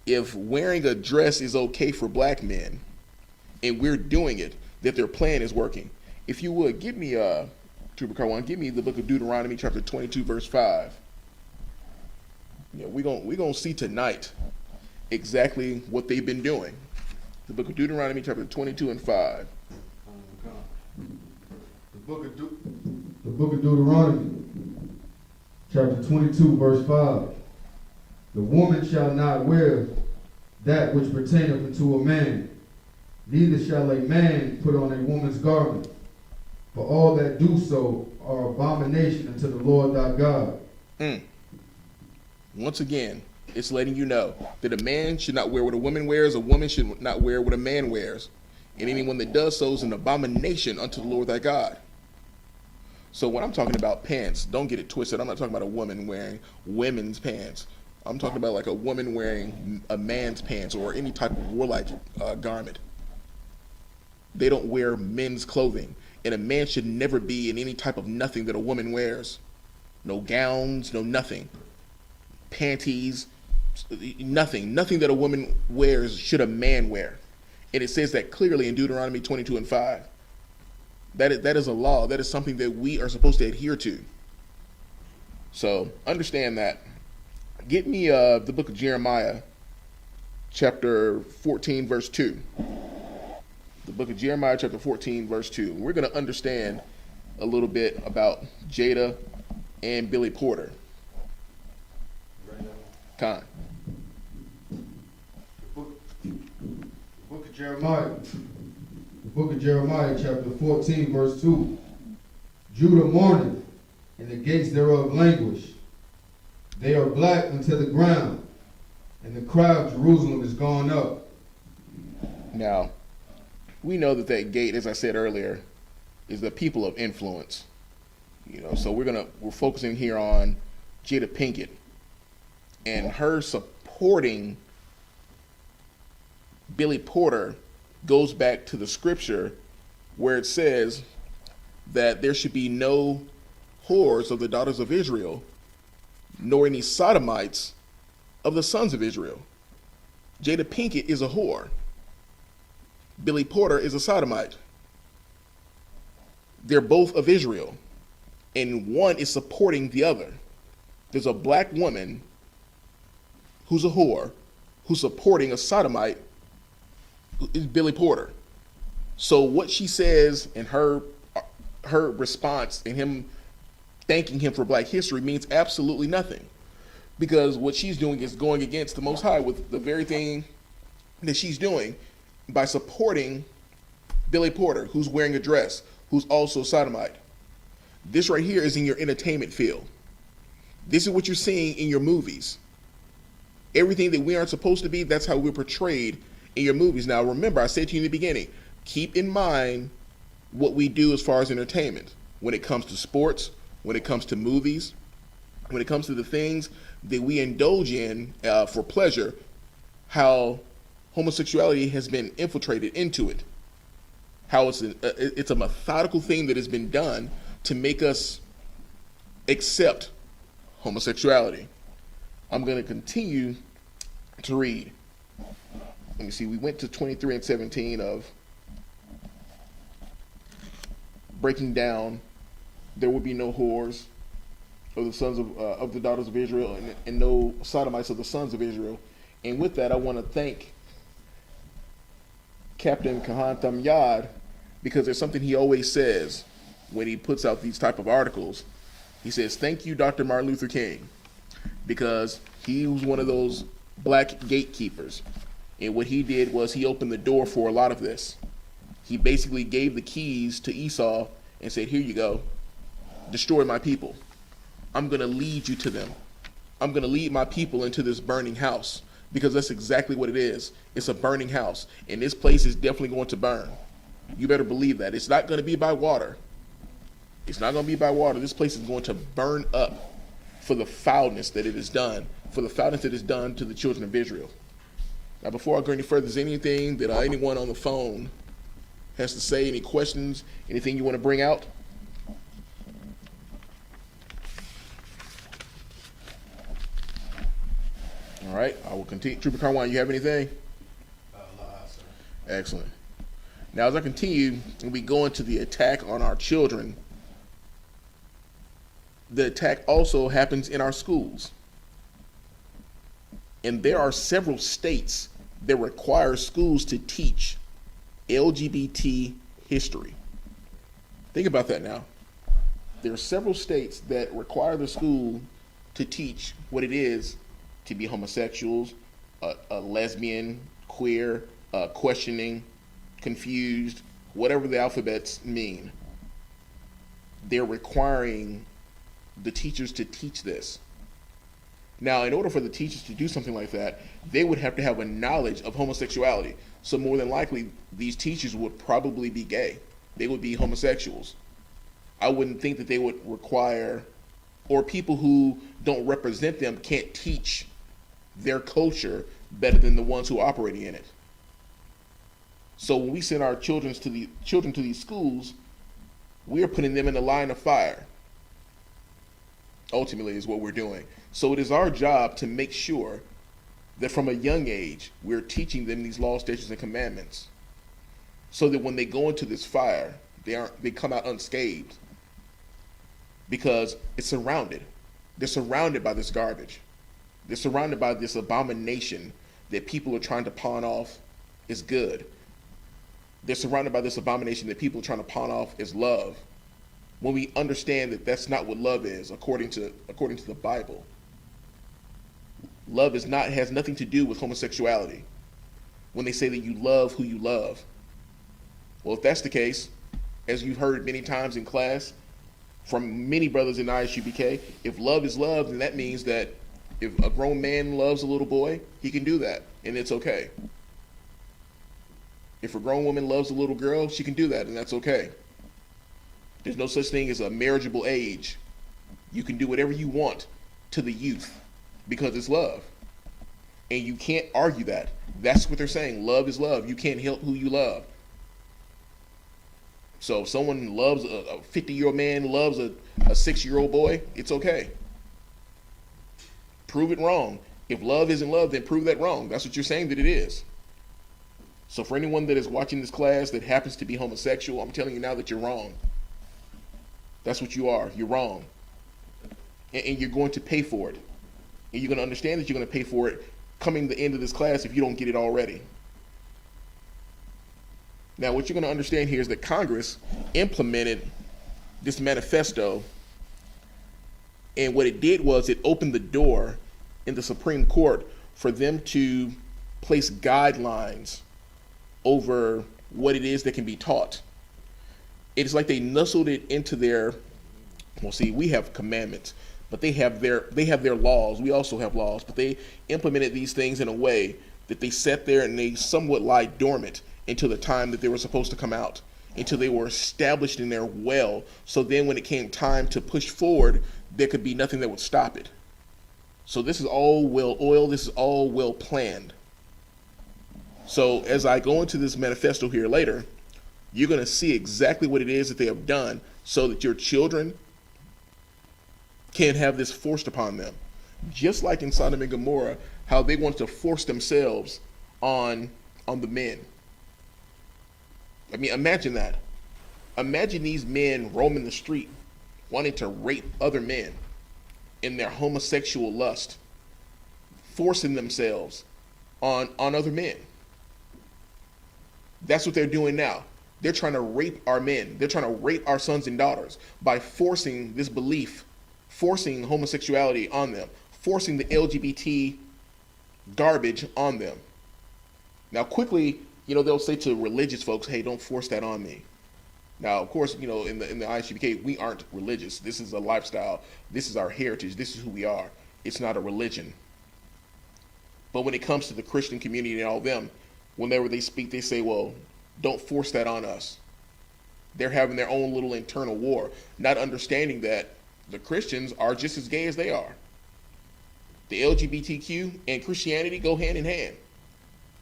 if wearing a dress is okay for black men, and we're doing it, that their plan is working. If you would, give me Trooper Carwan, give me the book of Deuteronomy, chapter 22, verse 5. We're gonna see tonight exactly what they've been doing. The book of Deuteronomy, chapter 22 and 5. The book of Deuteronomy, chapter 22, verse 5. The woman shall not wear that which pertaineth unto a man, neither shall a man put on a woman's garment. For all that do so are abomination unto the Lord thy God. Once again, it's letting you know that a man should not wear what a woman wears, a woman should not wear what a man wears. And anyone that does so is an abomination unto the Lord thy God. So when I'm talking about pants, don't get it twisted. I'm not talking about a woman wearing women's pants. I'm talking about like a woman wearing a man's pants or any type of warlike garment. They don't wear men's clothing. And a man should never be in any type of nothing that a woman wears. No gowns, no nothing. Panties, nothing. Nothing that a woman wears should a man wear. And it says that clearly in Deuteronomy 22 and 5. That is a law. That is something that we are supposed to adhere to. So understand that. Get me the book of Jeremiah, chapter 14, verse 2. The book of Jeremiah, chapter 14, verse 2. We're going to understand a little bit about Jada and Billy Porter. Con. The book of Jeremiah. The book of Jeremiah, chapter 14, verse 2. Judah mourneth, and the gates thereof languish. They are black unto the ground, and the cry of Jerusalem is gone up. Now, we know that gate, as I said earlier, is the people of influence. So we're focusing here on Jada Pinkett and her supporting Billy Porter goes back to the scripture where it says that there should be no whores of the daughters of Israel, nor any sodomites of the sons of Israel. Jada Pinkett is a whore. Billy Porter is a sodomite. They're both of Israel, and one is supporting the other. There's a black woman who's a whore, who's supporting a sodomite, is Billy Porter. So what she says in her response and him thanking him for Black history means absolutely nothing, because what she's doing is going against the Most High with the very thing that she's doing by supporting Billy Porter, who's wearing a dress, who's also sodomite. This right here is in your entertainment field. This is what you're seeing in your movies. Everything that we aren't supposed to be, that's how we're portrayed in your movies. Now, remember, I said to you in the beginning, keep in mind what we do as far as entertainment. When it comes to sports, when it comes to movies, when it comes to the things that we indulge in for pleasure, how homosexuality has been infiltrated into it. How it's a methodical thing that has been done to make us accept homosexuality. I'm going to continue to read. Let me see, we went to 23 and 17 of breaking down there will be no whores of the sons of the daughters of Israel, and no sodomites of the sons of Israel. And with that, I want to thank Captain Kahan Yad, because there's something he always says when he puts out these type of articles. He says, "Thank you, Dr. Martin Luther King," because he was one of those black gatekeepers. And what he did was he opened the door for a lot of this. He basically gave the keys to Esau and said, "Here you go. Destroy my people. I'm going to lead you to them. I'm going to lead my people into this burning house," because that's exactly what it is. It's a burning house, and this place is definitely going to burn. You better believe that. It's not going to be by water. It's not going to be by water. This place is going to burn up for the foulness that it has done, for the foulness that is done to the children of Israel. Now, before I go any further, is there anything that anyone on the phone has to say? Any questions? Anything you want to bring out? All right, I will continue. Trooper Carwine, you have anything? Excellent. Now, as I continue, and we go into the attack on our children, the attack also happens in our schools. And there are several states that require schools to teach LGBT history. Think about that now. There are several states that require the school to teach what it is to be homosexuals, a lesbian, queer, questioning, confused, whatever the alphabets mean. They're requiring the teachers to teach this. Now, in order for the teachers to do something like that, they would have to have a knowledge of homosexuality. So more than likely, these teachers would probably be gay. They would be homosexuals. I wouldn't think that they would require, or people who don't represent them can't teach their culture better than the ones who are operating in it. So when we send our children to these schools, we are putting them in the line of fire. Ultimately is what we're doing. So it is our job to make sure that from a young age, we're teaching them these laws, statutes, and commandments, so that when they go into this fire, they come out unscathed, because it's surrounded. They're surrounded by this garbage. They're surrounded by this abomination that people are trying to pawn off as good. They're surrounded by this abomination that people are trying to pawn off as love, when we understand that that's not what love is, according to the Bible. Love has nothing to do with homosexuality. When they say that you love who you love, well, if that's the case, as you've heard many times in class from many brothers in I.S.U.P.K, if love is love, then that means that if a grown man loves a little boy, he can do that, and it's okay. If a grown woman loves a little girl, she can do that, and that's okay. There's no such thing as a marriageable age. You can do whatever you want to the youth, because it's love. And you can't argue that. That's what they're saying. Love is love. You can't help who you love. So if someone loves a 50-year-old man, loves a 6-year-old boy, it's okay. Prove it wrong. If love isn't love, then prove that wrong. That's what you're saying that it is. So for anyone that is watching this class that happens to be homosexual, I'm telling you now that you're wrong. That's what you are. You're wrong. And you're going to pay for it. And you're going to understand that you're going to pay for it coming the end of this class if you don't get it already. Now, what you're going to understand here is that Congress implemented this manifesto, and what it did was it opened the door in the Supreme Court for them to place guidelines over what it is that can be taught. It's like they nestled it into their, well, see, we have commandments, but they have their laws. We also have laws, but they implemented these things in a way that they sat there and they somewhat lie dormant until the time that they were supposed to come out, until they were established in there well. So then when it came time to push forward, there could be nothing that would stop it. So this is all well oiled. This is all well planned. So as I go into this manifesto here later, you're going to see exactly what it is that they have done so that your children can't have this forced upon them. Just like in Sodom and Gomorrah, how they want to force themselves on the men. I mean, imagine that. Imagine these men roaming the street wanting to rape other men in their homosexual lust, forcing themselves on other men. That's what they're doing now. They're trying to rape our men. They're trying to rape our sons and daughters by forcing this belief, forcing homosexuality on them, forcing the LGBT garbage on them. Now, quickly, they'll say to religious folks, hey, don't force that on me. Now, of course, in the I.S.U.P.K, we aren't religious. This is a lifestyle. This is our heritage. This is who we are. It's not a religion. But when it comes to the Christian community and all them, whenever they speak, they say, well, don't force that on us. They're having their own little internal war, not understanding that the Christians are just as gay as they are. The LGBTQ and Christianity go hand in hand.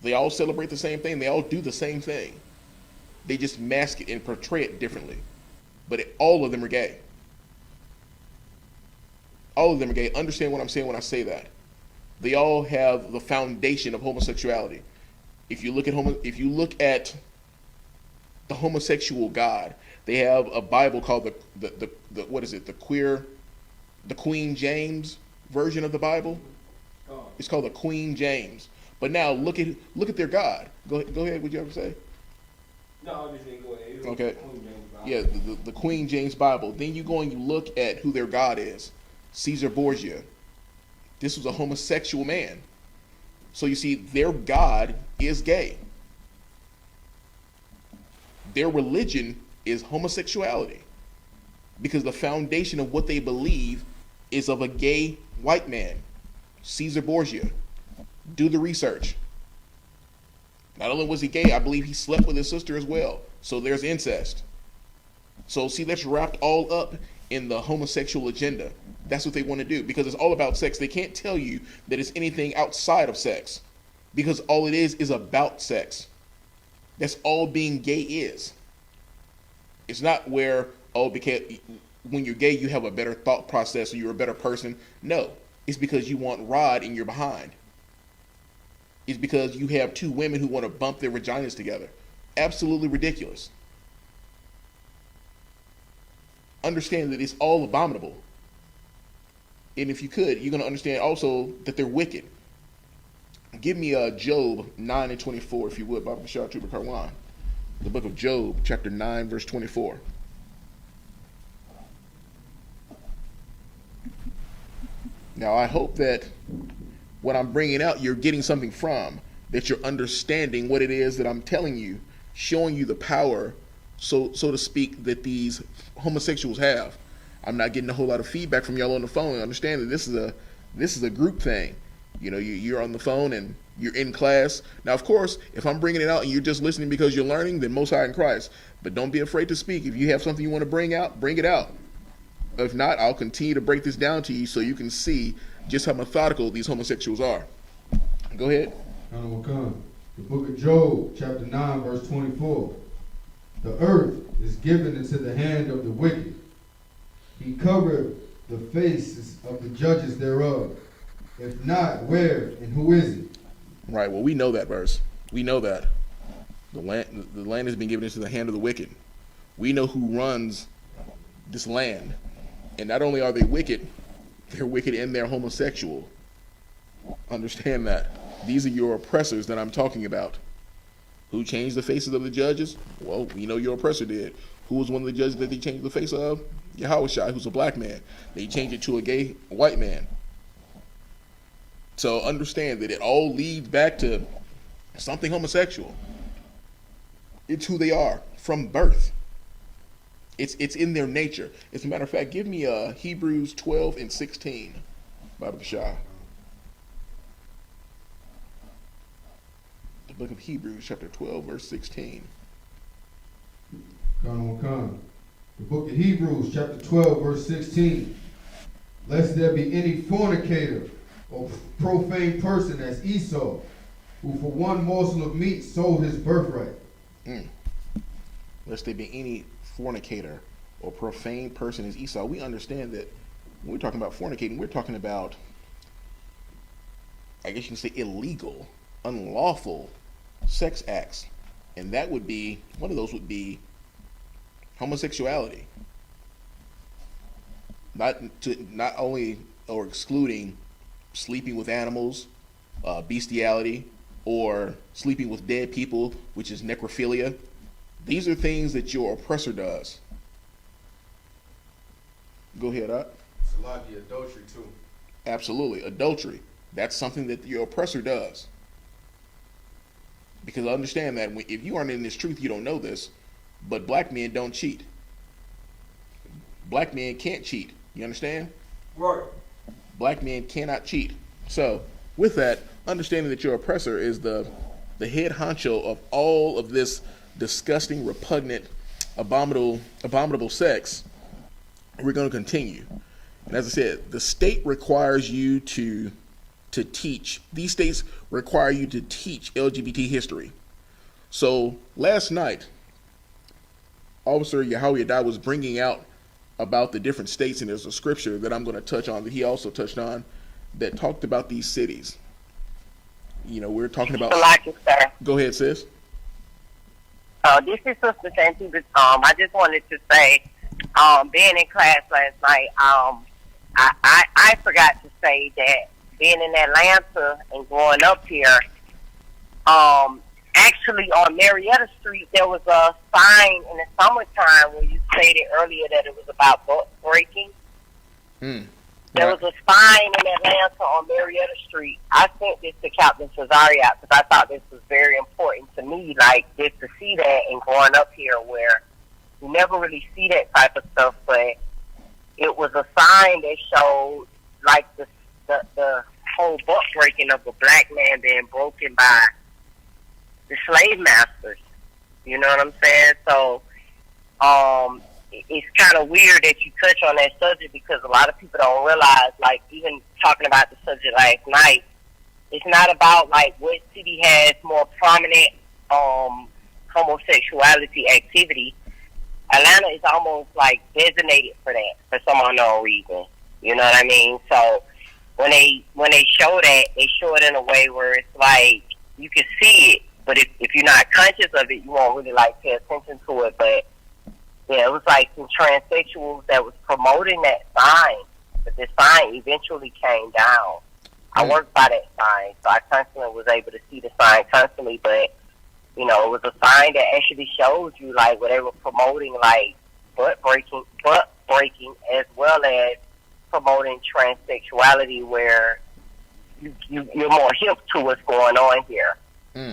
They all celebrate the same thing. They all do the same thing. They just mask it and portray it differently. But all of them are gay. All of them are gay. Understand what I'm saying when I say that. They all have the foundation of homosexuality. If you look at the homosexual God, they have a Bible called the Queen James version of the Bible. It's called the Queen James. But now look at their God. Go ahead. Would you ever say? No, I just didn't go ahead. Okay. Yeah, the Queen James Bible. Then you go and you look at who their God is. Caesar Borgia. This was a homosexual man. So you see, their God is gay. Their religion is homosexuality. Because the foundation of what they believe is of a gay white man. Caesar Borgia. Do the research. Not only was he gay, I believe he slept with his sister as well. So there's incest. So see, that's wrapped all up in the homosexual agenda. That's what they want to do because it's all about sex. They can't tell you that it's anything outside of sex because all it is about sex. That's all being gay is. It's not where, because when you're gay, you have a better thought process or you're a better person. No, it's because you want rod in your behind. It's because you have two women who want to bump their vaginas together. Absolutely ridiculous. Understand that it's all abominable. And if you could, you're going to understand also that they're wicked. Give me Job 9 and 24, if you would, Baba Bashar Tuba Karwan. The book of Job, chapter 9, verse 24. Now, I hope that what I'm bringing out, you're getting something from, that you're understanding what it is that I'm telling you, showing you the power, so to speak, that these homosexuals have. I'm not getting a whole lot of feedback from y'all on the phone. Understand that this is a group thing. You're on the phone and you're in class. Now, of course, if I'm bringing it out and you're just listening because you're learning, then Most High in Christ. But don't be afraid to speak. If you have something you want to bring out, bring it out. If not, I'll continue to break this down to you so you can see just how methodical these homosexuals are. Go ahead. The book of Job, chapter 9, verse 24. The earth is given into the hand of the wicked. He covered the faces of the judges thereof. If not, where and who is it? Right, well, we know that verse. We know that. The land has been given into the hand of the wicked. We know who runs this land. And not only are they wicked, they're wicked and they're homosexual. Understand that. These are your oppressors that I'm talking about. Who changed the faces of the judges? Well, we know your oppressor did. Who was one of the judges that they changed the face of? Yahushua, who's a black man. They changed it to a gay white man. So understand that it all leads back to something homosexual. It's who they are from birth. It's in their nature. As a matter of fact, give me Hebrews 12 and 16, Baba Shah. The book of Hebrews, chapter 12, verse 16. Come. The book of Hebrews, chapter 12, verse 16. Lest there be any fornicator or profane person as Esau, who for one morsel of meat sold his birthright. Lest there be any fornicator or profane person as Esau. We understand that when we're talking about fornicating, we're talking about, I guess you can say, illegal, unlawful sex acts. And that would be, one of those would be homosexuality. not only or excluding sleeping with animals, bestiality, or sleeping with dead people, which is necrophilia. These are things that your oppressor does. Go ahead, Up. It's a lot of the adultery too. Absolutely. Adultery. That's something that your oppressor does. Because understand that if you aren't in this truth, you don't know this, but black men don't cheat. Black men can't cheat. You understand? Right. Black men cannot cheat. So, with that, understanding that your oppressor is the head honcho of all of this disgusting, repugnant, abominable sex, we're going to continue. And as I said, the state requires you to teach. These states require you to teach LGBT history. So last night, Officer Yahanna was bringing out about the different states, and there's a scripture that I'm going to touch on that he also touched on that talked about these cities. You know, we're talking about. Sir. Go ahead, sis. This is Sister Santiva. I just wanted to say, being in class last night, I forgot to say that being in Atlanta and growing up here, actually on Marietta Street, there was a sign in the summertime when you stated earlier that it was about butt breaking. There was a sign in Atlanta on Marietta Street. I sent this to Captain Cesario because I thought this was very important to me, like just to see that and growing up here where you never really see that type of stuff, but it was a sign that showed like the whole butt breaking of a black man being broken by the slave masters. You know what I'm saying? So, it's kind of weird that you touch on that subject because a lot of people don't realize, like, even talking about the subject last night, it's not about, like, what city has more prominent homosexuality activity. Atlanta is almost, like, designated for that for some unknown reason. You know what I mean? So, when they show that, they show it in a way where it's, like, you can see it, but if you're not conscious of it, you won't really, like, pay attention to it, but yeah, it was like some transsexuals that was promoting that sign, but the sign eventually came down. I worked by that sign, so I constantly was able to see the sign constantly, but, you know, it was a sign that actually shows you, like, where they were promoting, like, butt breaking, as well as promoting transsexuality, where you're more hip to what's going on here.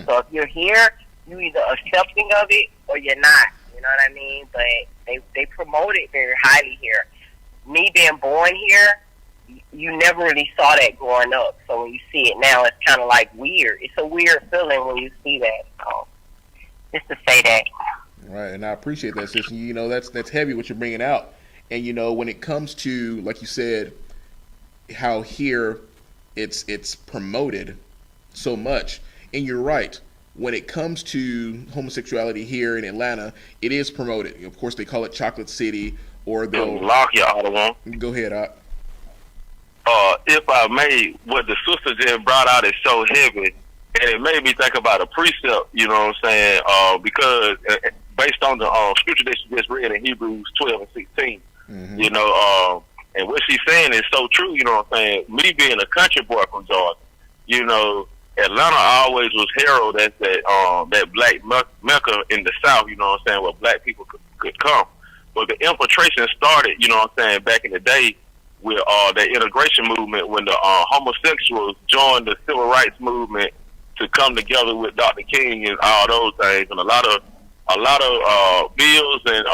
So if you're here, you're either accepting of it or you're not. You know what I mean? But they promote it very highly here. Me being born here, you never really saw that growing up. So when you see it now, it's kind of like weird. It's a weird feeling when you see that. So just to say that. Right, and I appreciate that, sis. You know, that's heavy what you're bringing out. And you know, when it comes to, like you said, how here it's promoted so much, and you're right. When it comes to homosexuality here in Atlanta, it is promoted. Of course, they call it Chocolate City, or they'll lock your auto on. Go ahead, Op. If I may, what the sister just brought out is so heavy, and it made me think about a precept. You know what I'm saying? Because based on the scripture that you just read in Hebrews 12 and 16, you know, and what she's saying is so true. You know what I'm saying? Me being a country boy from Georgia, you know, Atlanta always was heralded as that black Mecca in the South, you know what I'm saying, where black people could come. But the infiltration started, you know what I'm saying, back in the day with the integration movement when the homosexuals joined the civil rights movement to come together with Dr. King and all those things, and a lot of bills and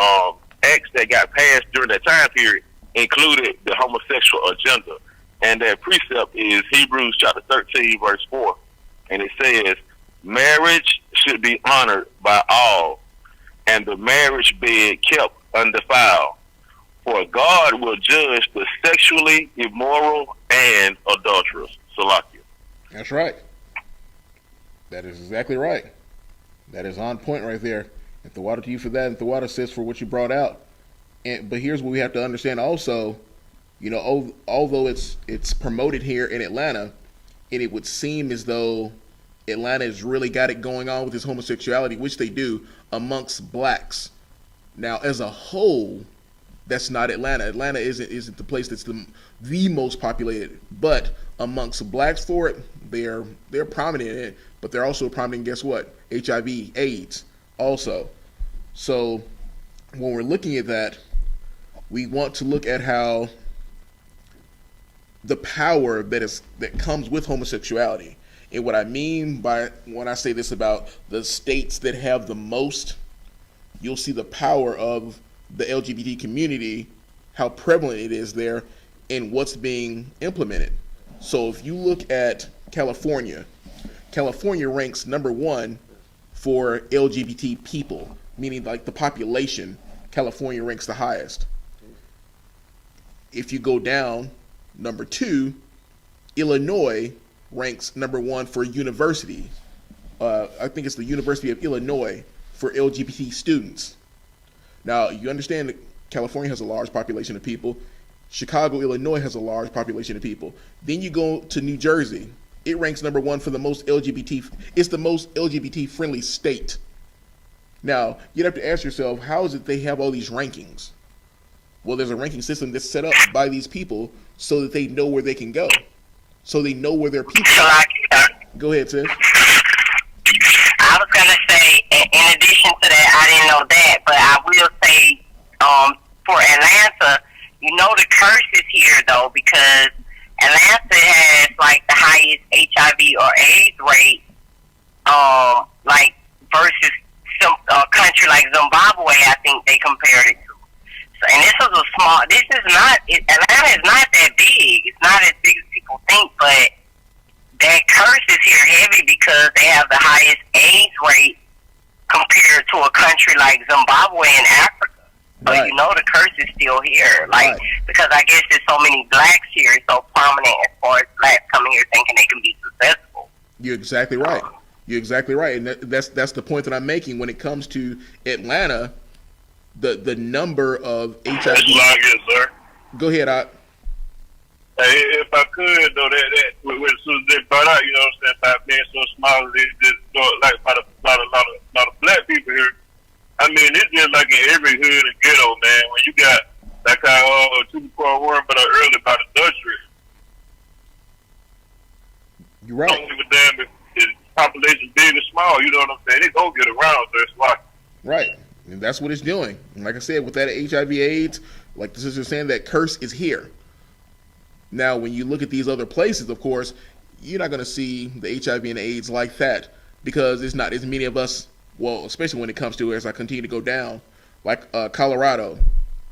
acts that got passed during that time period included the homosexual agenda. And that precept is Hebrews chapter 13, verse 4. And it says, marriage should be honored by all, and the marriage bed kept undefiled. For God will judge the sexually immoral and adulterous. Salakia. That's right. That is exactly right. That is on point right there. And the water to you for that, and the water says for what you brought out. But here's what we have to understand also. You know, although it's promoted here in Atlanta, and it would seem as though Atlanta has really got it going on with this homosexuality, which they do amongst blacks. Now, as a whole, That's not Atlanta. Atlanta isn't the place that's the most populated. But amongst blacks for it, they're prominent in it, but they're also prominent in, guess what? HIV, AIDS also. So when we're looking at that, we want to look at how the power that comes with homosexuality. And what I mean by when I say this about the states that have the most, you'll see the power of the LGBT community, how prevalent it is there, and what's being implemented. So if you look at California ranks number 1 for LGBT people, meaning like the population. California ranks the highest. If you go down, number 2, Illinois ranks number 1 for university. I think it's the University of Illinois for LGBT students. Now, you understand that California has a large population of people. Chicago, Illinois has a large population of people. Then you go to New Jersey. It ranks number 1 for the most LGBT. It's the most LGBT-friendly state. Now, you'd have to ask yourself, how is it they have all these rankings? Well, there's a ranking system that's set up by these people so that they know where they can go. So they know where their people are. Go ahead, sis. I was going to say, in addition to that, I didn't know that, but I will say, for Atlanta, you know the curse is here, though, because Atlanta has, like, the highest HIV or AIDS rate, like, versus some country like Zimbabwe, I think they compared it to. So, and Atlanta is not that big. It's not as big as people think, but that curse is here heavy because they have the highest AIDS rate compared to a country like Zimbabwe in Africa. So Right. you know the curse is still here. Like, Right. because I guess there's so many blacks here, it's so prominent as far as blacks coming here thinking they can be successful. You're exactly right. You're exactly right, and that's the point that I'm making when it comes to Atlanta. The number of HIV. Yes, sir. Go ahead, Hey, if I could, though, that when Susan they brought out, you know what I'm saying, about being so small, they just like about a lot of black people here. I mean, it's just like in every hood and ghetto, man. When you got like I two before word, but earlier about industry. You're right. Don't give a damn if the population big or small. You know what I'm saying? They go get around. So it's like. Right. And that's what it's doing. And like I said, with that HIV/AIDS, like the sister saying, that curse is here. Now, when you look at these other places, of course, you're not going to see the HIV and AIDS like that because it's not as many of us, well, especially when it comes to, as I continue to go down, like Colorado.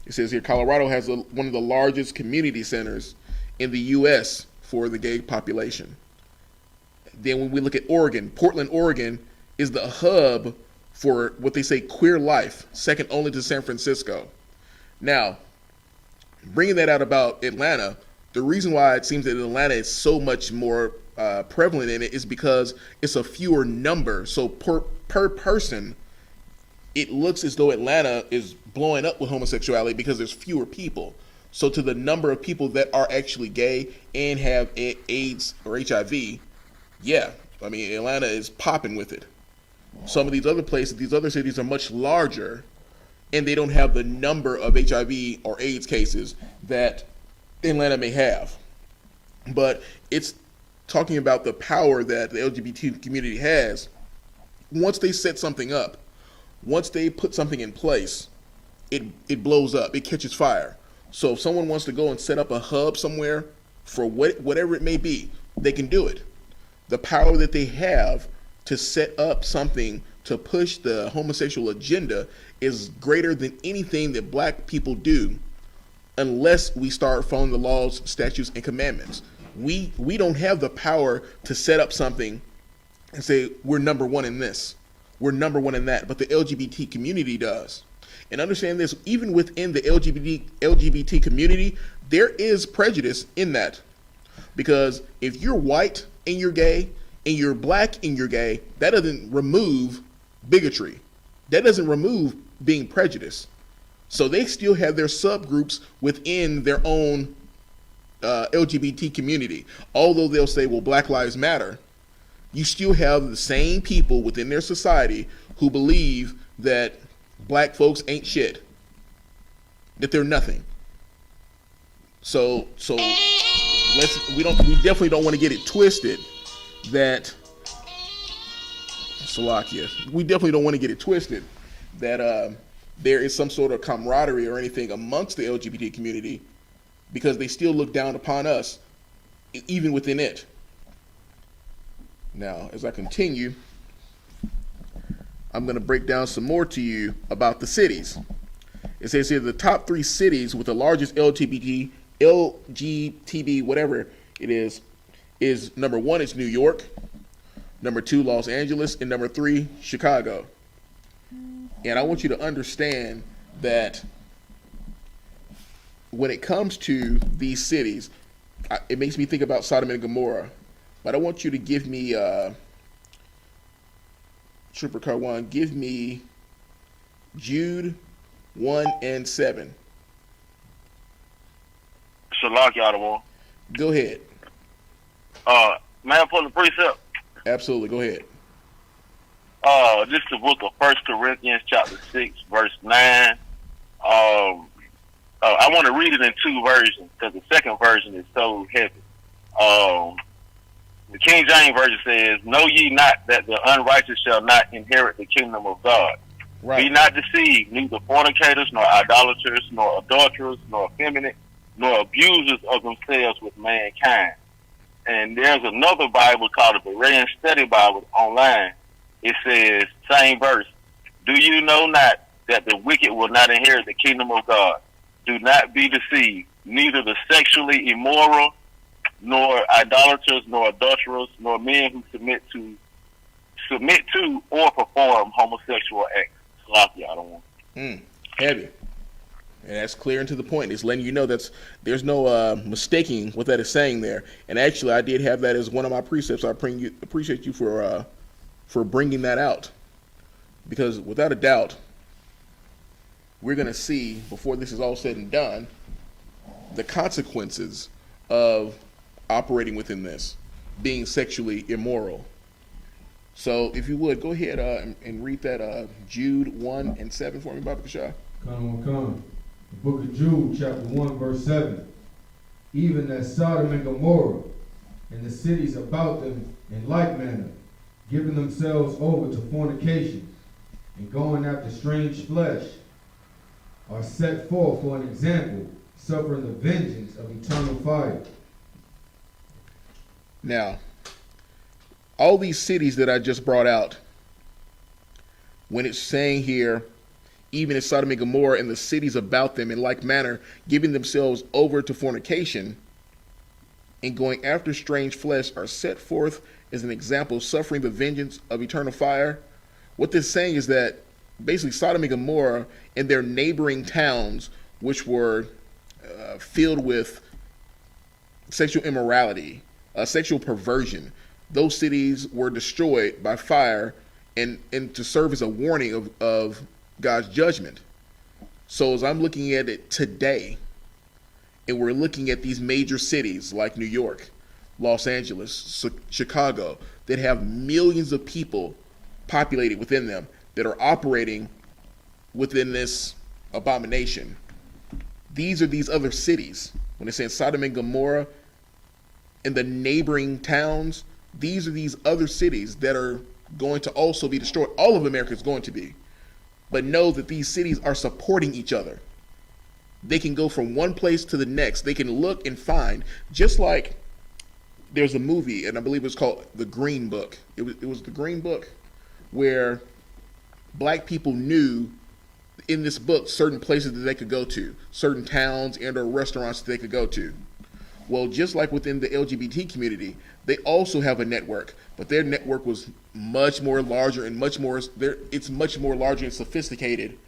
It says here, Colorado has one of the largest community centers in the U.S. for the gay population. Then when we look at Oregon, Portland, Oregon is the hub for what they say queer life, second only to San Francisco. Now, bringing that out about Atlanta, the reason why it seems that Atlanta is so much more prevalent in it is because it's a fewer number. So per person, it looks as though Atlanta is blowing up with homosexuality because there's fewer people. So to the number of people that are actually gay and have AIDS or HIV, yeah, I mean, Atlanta is popping with it. Some of these other places, these other cities are much larger, and they don't have the number of HIV or AIDS cases that Atlanta may have. But it's talking about the power that the LGBT community has. Once they set something up, once they put something in place, it blows up, it catches fire. So if someone wants to go and set up a hub somewhere for whatever it may be, they can do it. The power that they have to set up something to push the homosexual agenda is greater than anything that black people do, unless we start following the laws, statutes, and commandments. We don't have the power to set up something and say we're number one in this, we're number one in that, but the LGBT community does. And understand this, even within the LGBT community, there is prejudice in that. Because if you're white and you're gay, and you're black and you're gay, that doesn't remove bigotry. That doesn't remove being prejudiced. So they still have their subgroups within their own LGBT community. Although they'll say, well, Black Lives Matter, you still have the same people within their society who believe that black folks ain't shit. that they're nothing. So we definitely don't want to get it twisted that Salakia. We definitely don't want to get it twisted that there is some sort of camaraderie or anything amongst the LGBT community, because they still look down upon us, even within it. Now, as I continue, I'm going to break down some more to you about the cities. It says here the top 3 cities with the largest LGBT, whatever it is number 1 is New York, number 2 Los Angeles, and number 3 Chicago. And I want you to understand that when it comes to these cities, it makes me think about Sodom and Gomorrah. But I want you to give me Trooper Car 1, give me Jude 1 and 7. Shalak, y'all the one. Go ahead. Man, pull the precept. Absolutely, go ahead. This is the book of 1 Corinthians chapter 6, verse 9. I want to read it in 2 versions because the second version is so heavy. The King James Version says, "Know ye not that the unrighteous shall not inherit the kingdom of God? Right. Be not deceived, neither fornicators, nor idolaters, nor adulterers, nor effeminate, nor abusers of themselves with mankind." And there's another Bible called the Berean Study Bible online. It says, same verse, "Do you know not that the wicked will not inherit the kingdom of God? Do not be deceived, neither the sexually immoral, nor idolaters, nor adulterers, nor men who submit to or perform homosexual acts." Salakia, I don't want. Heavy. And that's clear and to the point. It's letting you know there's no mistaking what that is saying there. And actually, I did have that as one of my precepts. I appreciate you for bringing that out, because without a doubt, we're going to see, before this is all said and done, the consequences of operating within this, being sexually immoral. So if you would, go ahead and read that Jude 1 and 7 for me, Baba Kashah. Come. The book of Jude, chapter 1, verse 7. "Even as Sodom and Gomorrah and the cities about them in like manner, giving themselves over to fornication and going after strange flesh, are set forth for an example, suffering the vengeance of eternal fire." Now, all these cities that I just brought out, when it's saying here, even as Sodom and Gomorrah and the cities about them in like manner, giving themselves over to fornication and going after strange flesh, are set forth as an example, suffering the vengeance of eternal fire. What this is saying is that basically Sodom and Gomorrah and their neighboring towns, which were filled with sexual immorality, sexual perversion, those cities were destroyed by fire and to serve as a warning of God's judgment. So as I'm looking at it today, and we're looking at these major cities like New York, Los Angeles, Chicago, that have millions of people populated within them that are operating within this abomination. These are these other cities. When it's saying Sodom and Gomorrah and the neighboring towns, these are these other cities that are going to also be destroyed. All of America is going to be. But know that these cities are supporting each other. They can go from one place to the next. They can look and find, just like there's a movie, and I believe it's called The Green Book. It was The Green Book, where black people knew in this book certain places that they could go to, certain towns and or restaurants that they could go to. Well, just like within the LGBT community, they also have a network, but their network was much more larger and it's much more larger and sophisticated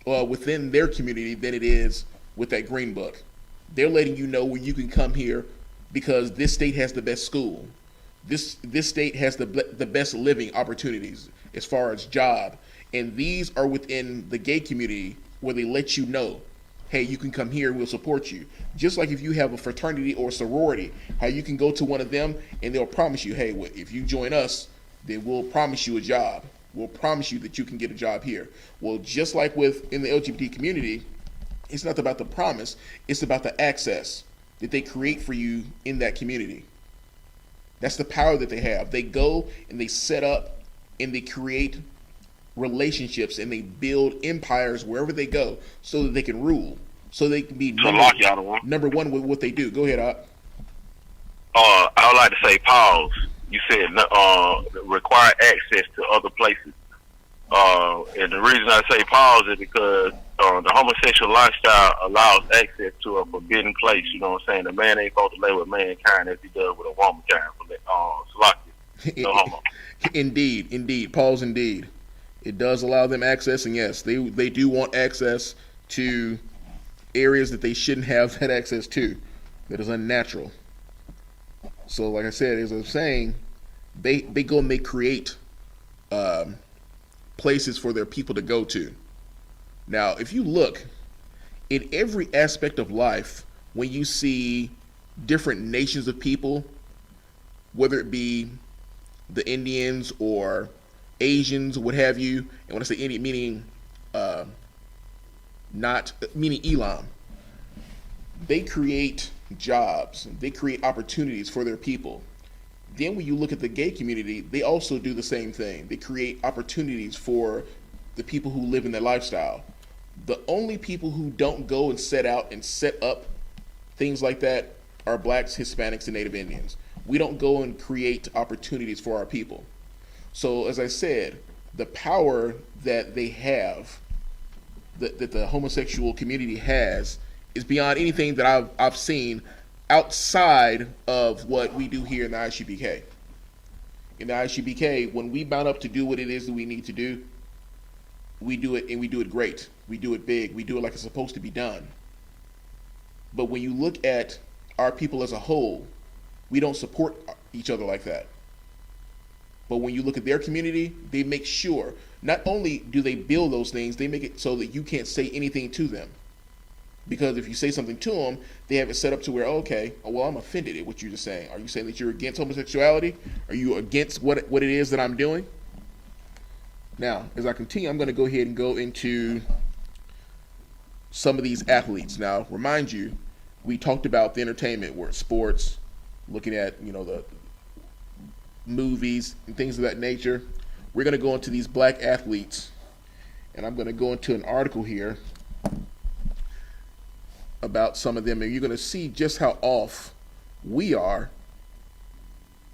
within their community than it is with that Green Book. They're letting you know where you can come here because this state has the best school. This state has the best living opportunities as far as job. And these are within the gay community where they let you know, hey, you can come here, we'll support you. Just like if you have a fraternity or sorority, how you can go to one of them and they'll promise you, hey, if you join us, then we'll promise you a job. We'll promise you that you can get a job here. Well, just like in the LGBT community, It's not about the promise. It's about the access that they create for you in that community. That's the power that they have. They go and they set up and they create relationships and they build empires wherever they go so that they can rule. So they can be number one with what they do. Go ahead, Op. I would like to say pause. You said require access to other places. And the reason I say pause is because the homosexual lifestyle allows access to a forbidden place. You know what I'm saying? The man ain't supposed to lay with mankind as he does with a womankind. No homo. Indeed. Pause, indeed. It does allow them access, and yes, they do want access to areas that they shouldn't have that access to. That is unnatural. So, like I said, as I was saying, they go and they create places for their people to go to. Now, if you look in every aspect of life, when you see different nations of people, whether it be the Indians or Asians, what have you, and when I say Indian, meaning not meaning Elam, they create jobs, they create opportunities for their people. Then when you look at the gay community, they also do the same thing. They create opportunities for the people who live in their lifestyle. The only people who don't go and set out and set up things like that are blacks, Hispanics, and Native Indians. We don't go and create opportunities for our people. So as I said, the power that they have, that the homosexual community has, is beyond anything that I've seen outside of what we do here in the I.S.U.P.K. In the I.S.U.P.K, when we bound up to do what it is that we need to do, we do it, and we do it great. We do it big. We do it like it's supposed to be done. But when you look at our people as a whole, we don't support each other like that. But when you look at their community, they make sure, not only do they build those things, they make it so that you can't say anything to them. Because if you say something to them, they have it set up to where, okay, well, I'm offended at what you're just saying. Are you saying that you're against homosexuality? Are you against what it is that I'm doing? Now, as I continue, I'm going to go ahead and go into some of these athletes. Now, remind you, we talked about the entertainment, where it's sports, looking at, the movies and things of that nature. We're going to go into these black athletes, and I'm going to go into an article here about some of them, and you're going to see just how off we are,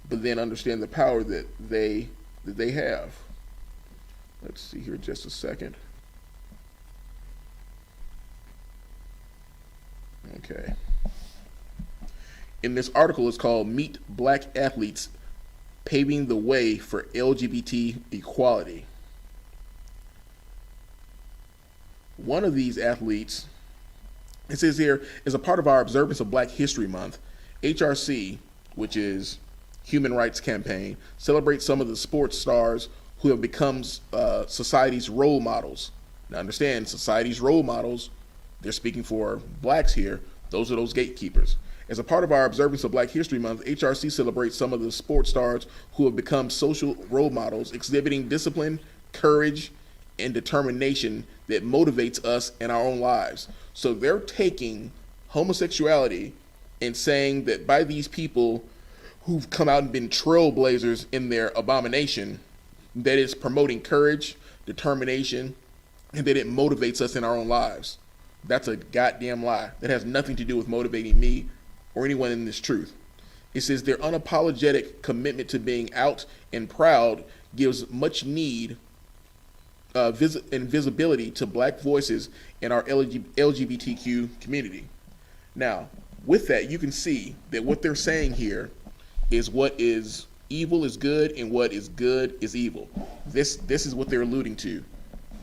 but then understand the power that they have. Let's see here just a second. Okay. In this article, it's called "Meet Black Athletes Paving the Way for LGBT Equality." One of these athletes, it says here, is a part of our observance of Black History Month. HRC, which is Human Rights Campaign, celebrates some of the sports stars who have become society's role models. Now understand, society's role models, they're speaking for blacks here. Those are those gatekeepers. As a part of our observance of Black History Month, HRC celebrates some of the sports stars who have become social role models, exhibiting discipline, courage, and determination that motivates us in our own lives. So they're taking homosexuality and saying that by these people who've come out and been trailblazers in their abomination, that it's promoting courage, determination, and that it motivates us in our own lives. That's a goddamn lie. That has nothing to do with motivating me or anyone in this truth. It says their unapologetic commitment to being out and proud gives much need and visibility to black voices in our LGBTQ community. Now, with that, you can see that what they're saying here is what is evil is good and what is good is evil. This is what they're alluding to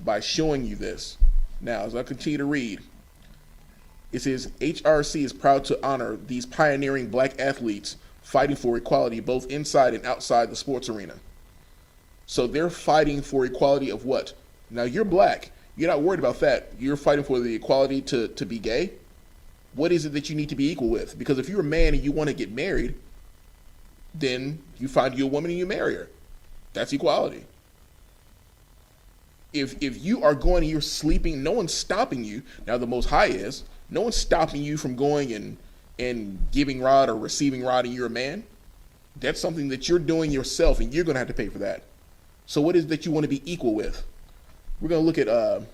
by showing you this. Now, as I continue to read, it says HRC is proud to honor these pioneering black athletes fighting for equality both inside and outside the sports arena. So they're fighting for equality of what? Now, you're black. You're not worried about that. You're fighting for the equality to be gay. What is it that you need to be equal with? Because if you're a man and you want to get married, then you find you a woman and you marry her. That's equality. if you are going and you're sleeping, no one's stopping you. Now the Most High is. No one's stopping you from going and giving rod or receiving rod, and you're a man. That's something that you're doing yourself, and you're going to have to pay for that. So what is that you want to be equal with? We're going to look at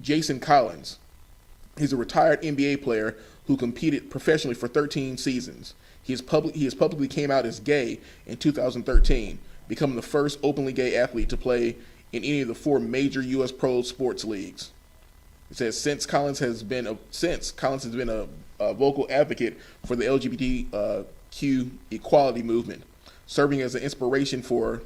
Jason Collins. He's a retired NBA player who competed professionally for 13 seasons. He has publicly came out as gay in 2013, becoming the first openly gay athlete to play in any of the 4 major U.S. pro sports leagues. It says since Collins has been a vocal advocate for the LGBTQ equality movement, serving as an inspiration for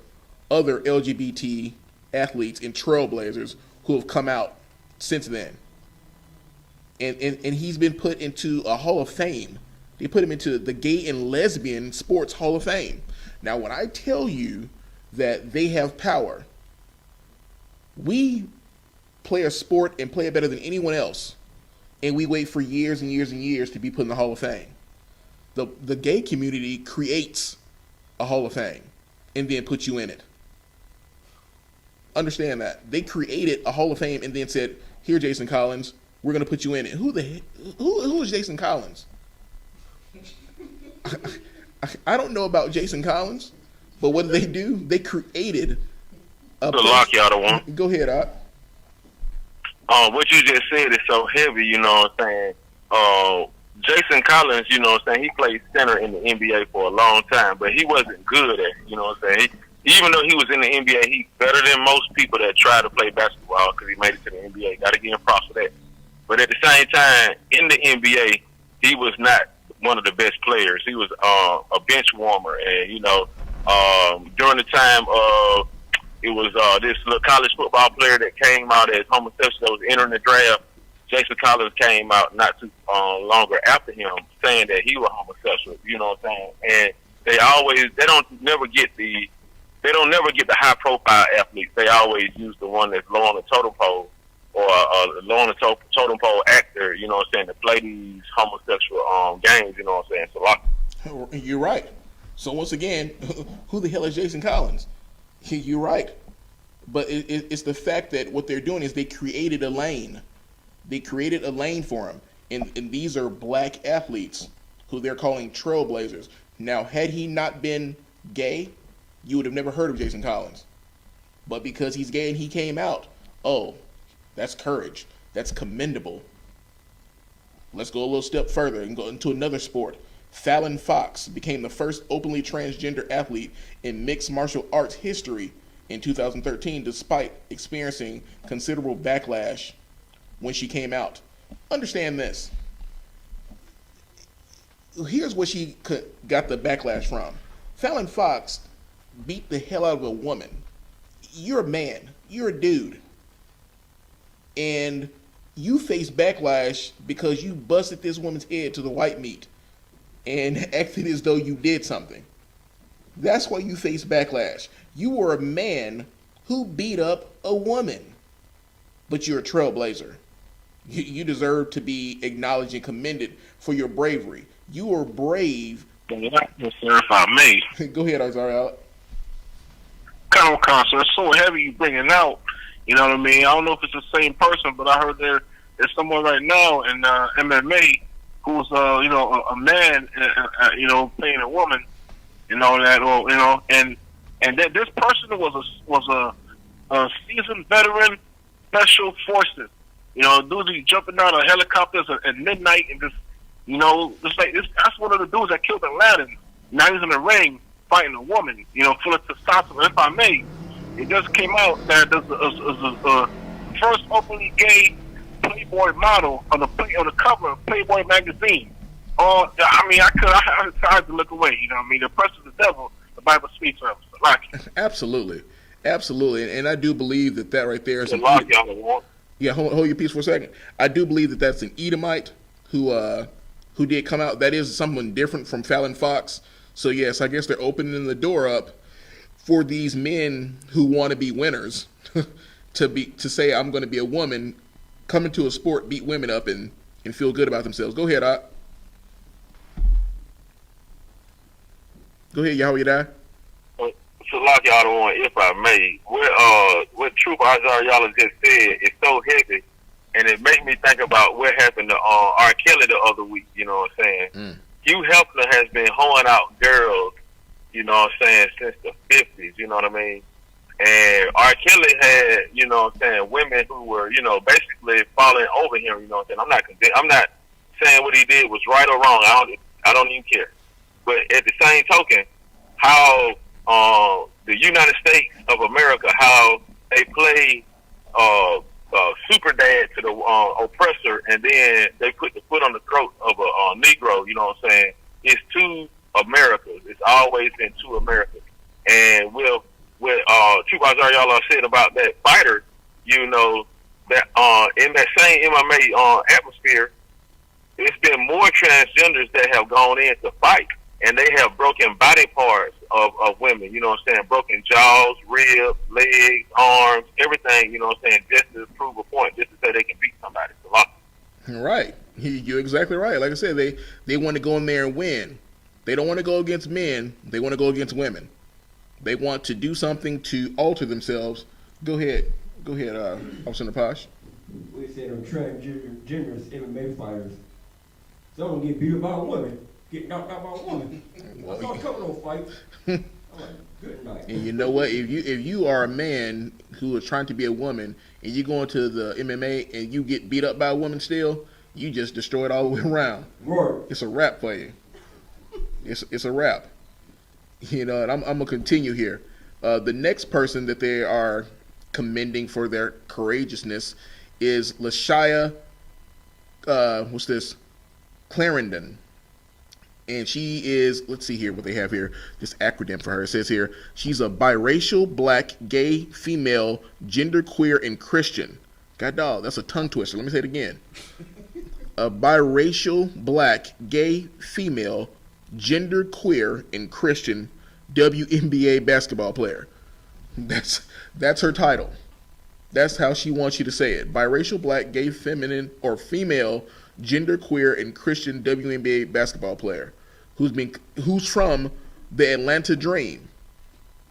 other LGBT athletes and trailblazers who have come out since then. And he's been put into a Hall of Fame. They put him into the Gay and Lesbian Sports Hall of Fame. Now, when I tell you that they have power, we play a sport and play it better than anyone else, and we wait for years and years and years to be put in the Hall of Fame. The gay community creates a Hall of Fame and then puts you in it. Understand that. They created a Hall of Fame and then said, here, Jason Collins, we're going to put you in it. Who is Jason Collins? I don't know about Jason Collins, but what did they do? They created a To lock y'all to one. Go ahead, Art. What you just said is so heavy, you know what I'm saying? Jason Collins, you know what I'm saying, he played center in the NBA for a long time, but he wasn't good at it, you know what I'm saying? Even though he was in the NBA, he's better than most people that try to play basketball because he made it to the NBA. Got to give him props for that. But at the same time, in the NBA, he was not one of the best players. He was a bench warmer. And, you know, during the time of, it was this little college football player that came out as homosexual that was entering the draft. Jason Collins came out not too longer after him saying that he was homosexual, you know what I'm saying? And they don't never get the high profile athletes. They always use the one that's low on the totem pole or low on the totem pole actor, you know what I'm saying, to play these homosexual games, you know what I'm saying? So You're right. So once again, who the hell is Jason Collins? You're right. But it's the fact that what they're doing is they created a lane. They created a lane for him. And these are black athletes who they're calling trailblazers. Now, had he not been gay, you would have never heard of Jason Collins. But because he's gay and he came out, oh, that's courage. That's commendable. Let's go a little step further and go into another sport. Fallon Fox became the first openly transgender athlete in mixed martial arts history in 2013, despite experiencing considerable backlash when she came out. Understand this. Here's what she got the backlash from. Fallon Fox beat the hell out of a woman. You're a man. You're a dude. And you face backlash because you busted this woman's head to the white meat and acted as though you did something. That's why you face backlash. You were a man who beat up a woman, but you're a trailblazer. You deserve to be acknowledged and commended for your bravery. You were brave. if I may. Go ahead, Isaiah. Kind of concert. It's so heavy you bringing out. You know what I mean? I don't know if it's the same person, but I heard there's someone right now in MMA who's a man, playing a woman, and that this person was a seasoned veteran, special forces. Dudes who jumping out of helicopters at midnight and just, that's one of the dudes that killed Bin Laden. Now he's in the ring fighting a woman, full of testosterone. If I may, it just came out that there's a first openly gay Playboy model on the cover of Playboy magazine. I had time to look away. The press is the devil. The Bible speaks of him. Absolutely, and I do believe that right there is a lot y'all. Yeah, hold your peace for a second. I do believe that that's an Edomite who did come out. That is someone different from Fallon Fox. So yes, I guess they're opening the door up for these men who want to be winners to say I'm going to be a woman, come into a sport, beat women up, and feel good about themselves. Go ahead, Ot. Go ahead, Yahweh Yadai. Salaki out on, if I may, what Trooper Azariala just said is so heavy, and it made me think about what happened to R. Kelly the other week. You know what I'm saying? Hugh Hefner has been hoeing out girls, you know what I'm saying, since the 50s. You know what I mean? And R. Kelly had, you know what I'm saying, women who were, you know, basically falling over him. You know what I'm saying? I'm not saying what he did was right or wrong. I don't even care. But at the same token, how the United States of America, how they play super dad to the oppressor, and then they put the foot on the throat of a Negro. You know what I'm saying? It's two Americas. It's always been two Americas. And what Chupa Zariala said about that fighter, you know, that in that same MMA atmosphere, it's been more transgenders that have gone in to fight, and they have broken body parts of women, you know what I'm saying, broken jaws, ribs, legs, arms, everything, you know what I'm saying, just to prove a point, just to say they can beat somebody. Right. You're exactly right. Like I said, they want to go in there and win. They don't want to go against men. They want to go against women. They want to do something to alter themselves. Go ahead, Officer Napash. We said them transgenders MMA fighters. Some of them get beat up by a woman, get knocked out by a woman. I saw a couple of those fights. I'm like, good night. And you know what? If you are a man who is trying to be a woman and you go into the MMA and you get beat up by a woman still, you just destroy it all the way around. Right. It's a wrap for you. It's a wrap. You know, and I'm gonna continue here. The next person that they are commending for their courageousness is Lashaya. What's this? Clarendon. And she is, let's see here what they have here, this acronym for her. It says here, she's a biracial, black, gay, female, genderqueer, and Christian. God dog, that's a tongue twister. Let me say it again. A biracial, black, gay, female, genderqueer, and Christian WNBA basketball player. That's her title. That's how she wants you to say it. Biracial, black, gay, feminine, or female, genderqueer, and Christian WNBA basketball player who's from the Atlanta Dream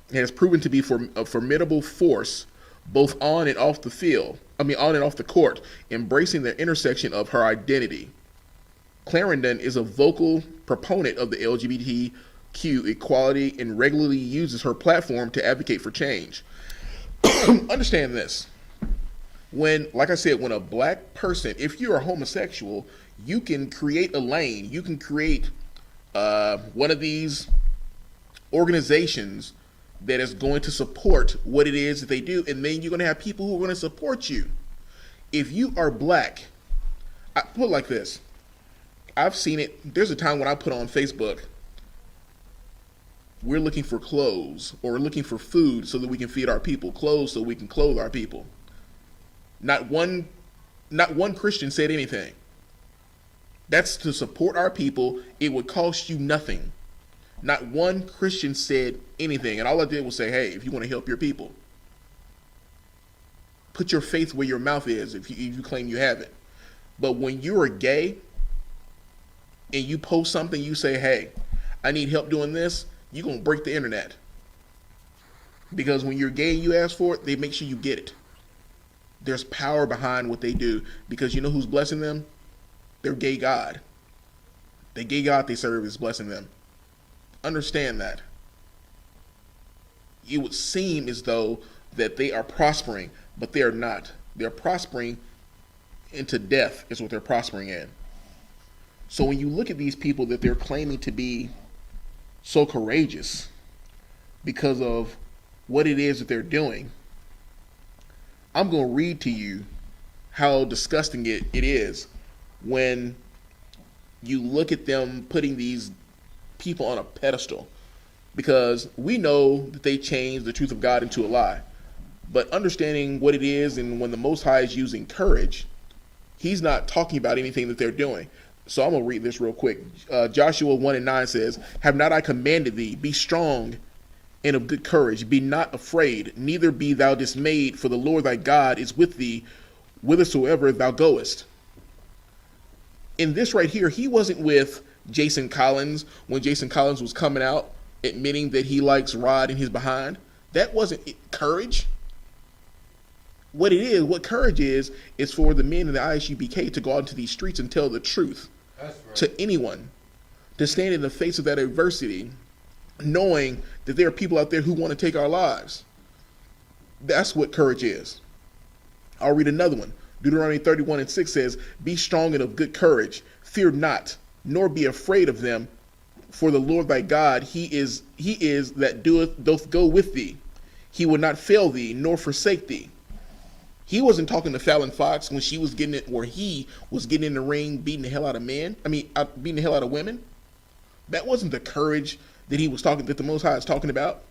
and has proven to be a formidable force both on and off the field. On and off the court, embracing the intersection of her identity. Clarendon is a vocal proponent of the LGBTQ equality and regularly uses her platform to advocate for change. Understand this. Like I said, when a black person, if you're a homosexual, you can create a lane. You can create one of these organizations that is going to support what it is that they do, and then you're going to have people who are going to support you. If you are black, I put it like this. I've seen it. There's a time when I put on Facebook, we're looking for clothes or we're looking for food so that we can feed our people, clothes so we can clothe our people. Not one Christian said anything. That's to support our people. It would cost you nothing. Not one Christian said anything. And all I did was say, hey, if you want to help your people, put your faith where your mouth is if you claim you have it. But when you're gay and you post something, you say, hey, I need help doing this, you're going to break the internet. Because when you're gay and you ask for it, they make sure you get it. There's power behind what they do. Because you know who's blessing them? Their gay God. The gay God they serve is blessing them. Understand that. It would seem as though that they are prospering, but they are not. They're prospering into death is what they're prospering in. So when you look at these people that they're claiming to be so courageous because of what it is that they're doing, I'm going to read to you how disgusting it is when you look at them putting these people on a pedestal, because we know that they changed the truth of God into a lie. But understanding what it is, and when the Most High is using courage, he's not talking about anything that they're doing. So I'm going to read this real quick. Joshua 1:9 says, have not I commanded thee, be strong and of good courage, be not afraid, neither be thou dismayed, for the Lord thy God is with thee whithersoever thou goest. In this right here, he wasn't with Jason Collins when Jason Collins was coming out admitting that he likes Rod in his behind. That wasn't courage. What courage is for the men in the I.S.U.P.K to go out into these streets and tell the truth to anyone, to stand in the face of that adversity, knowing that there are people out there who want to take our lives. That's what courage is. I'll read another one. Deuteronomy 31:6 says, "Be strong and of good courage. Fear not, nor be afraid of them. For the Lord thy God, he is that doth go with thee. He will not fail thee, nor forsake thee." He wasn't talking to Fallon Fox when he was getting in the ring, beating the hell out of men. Beating the hell out of women. That wasn't the courage that the Most High is talking about.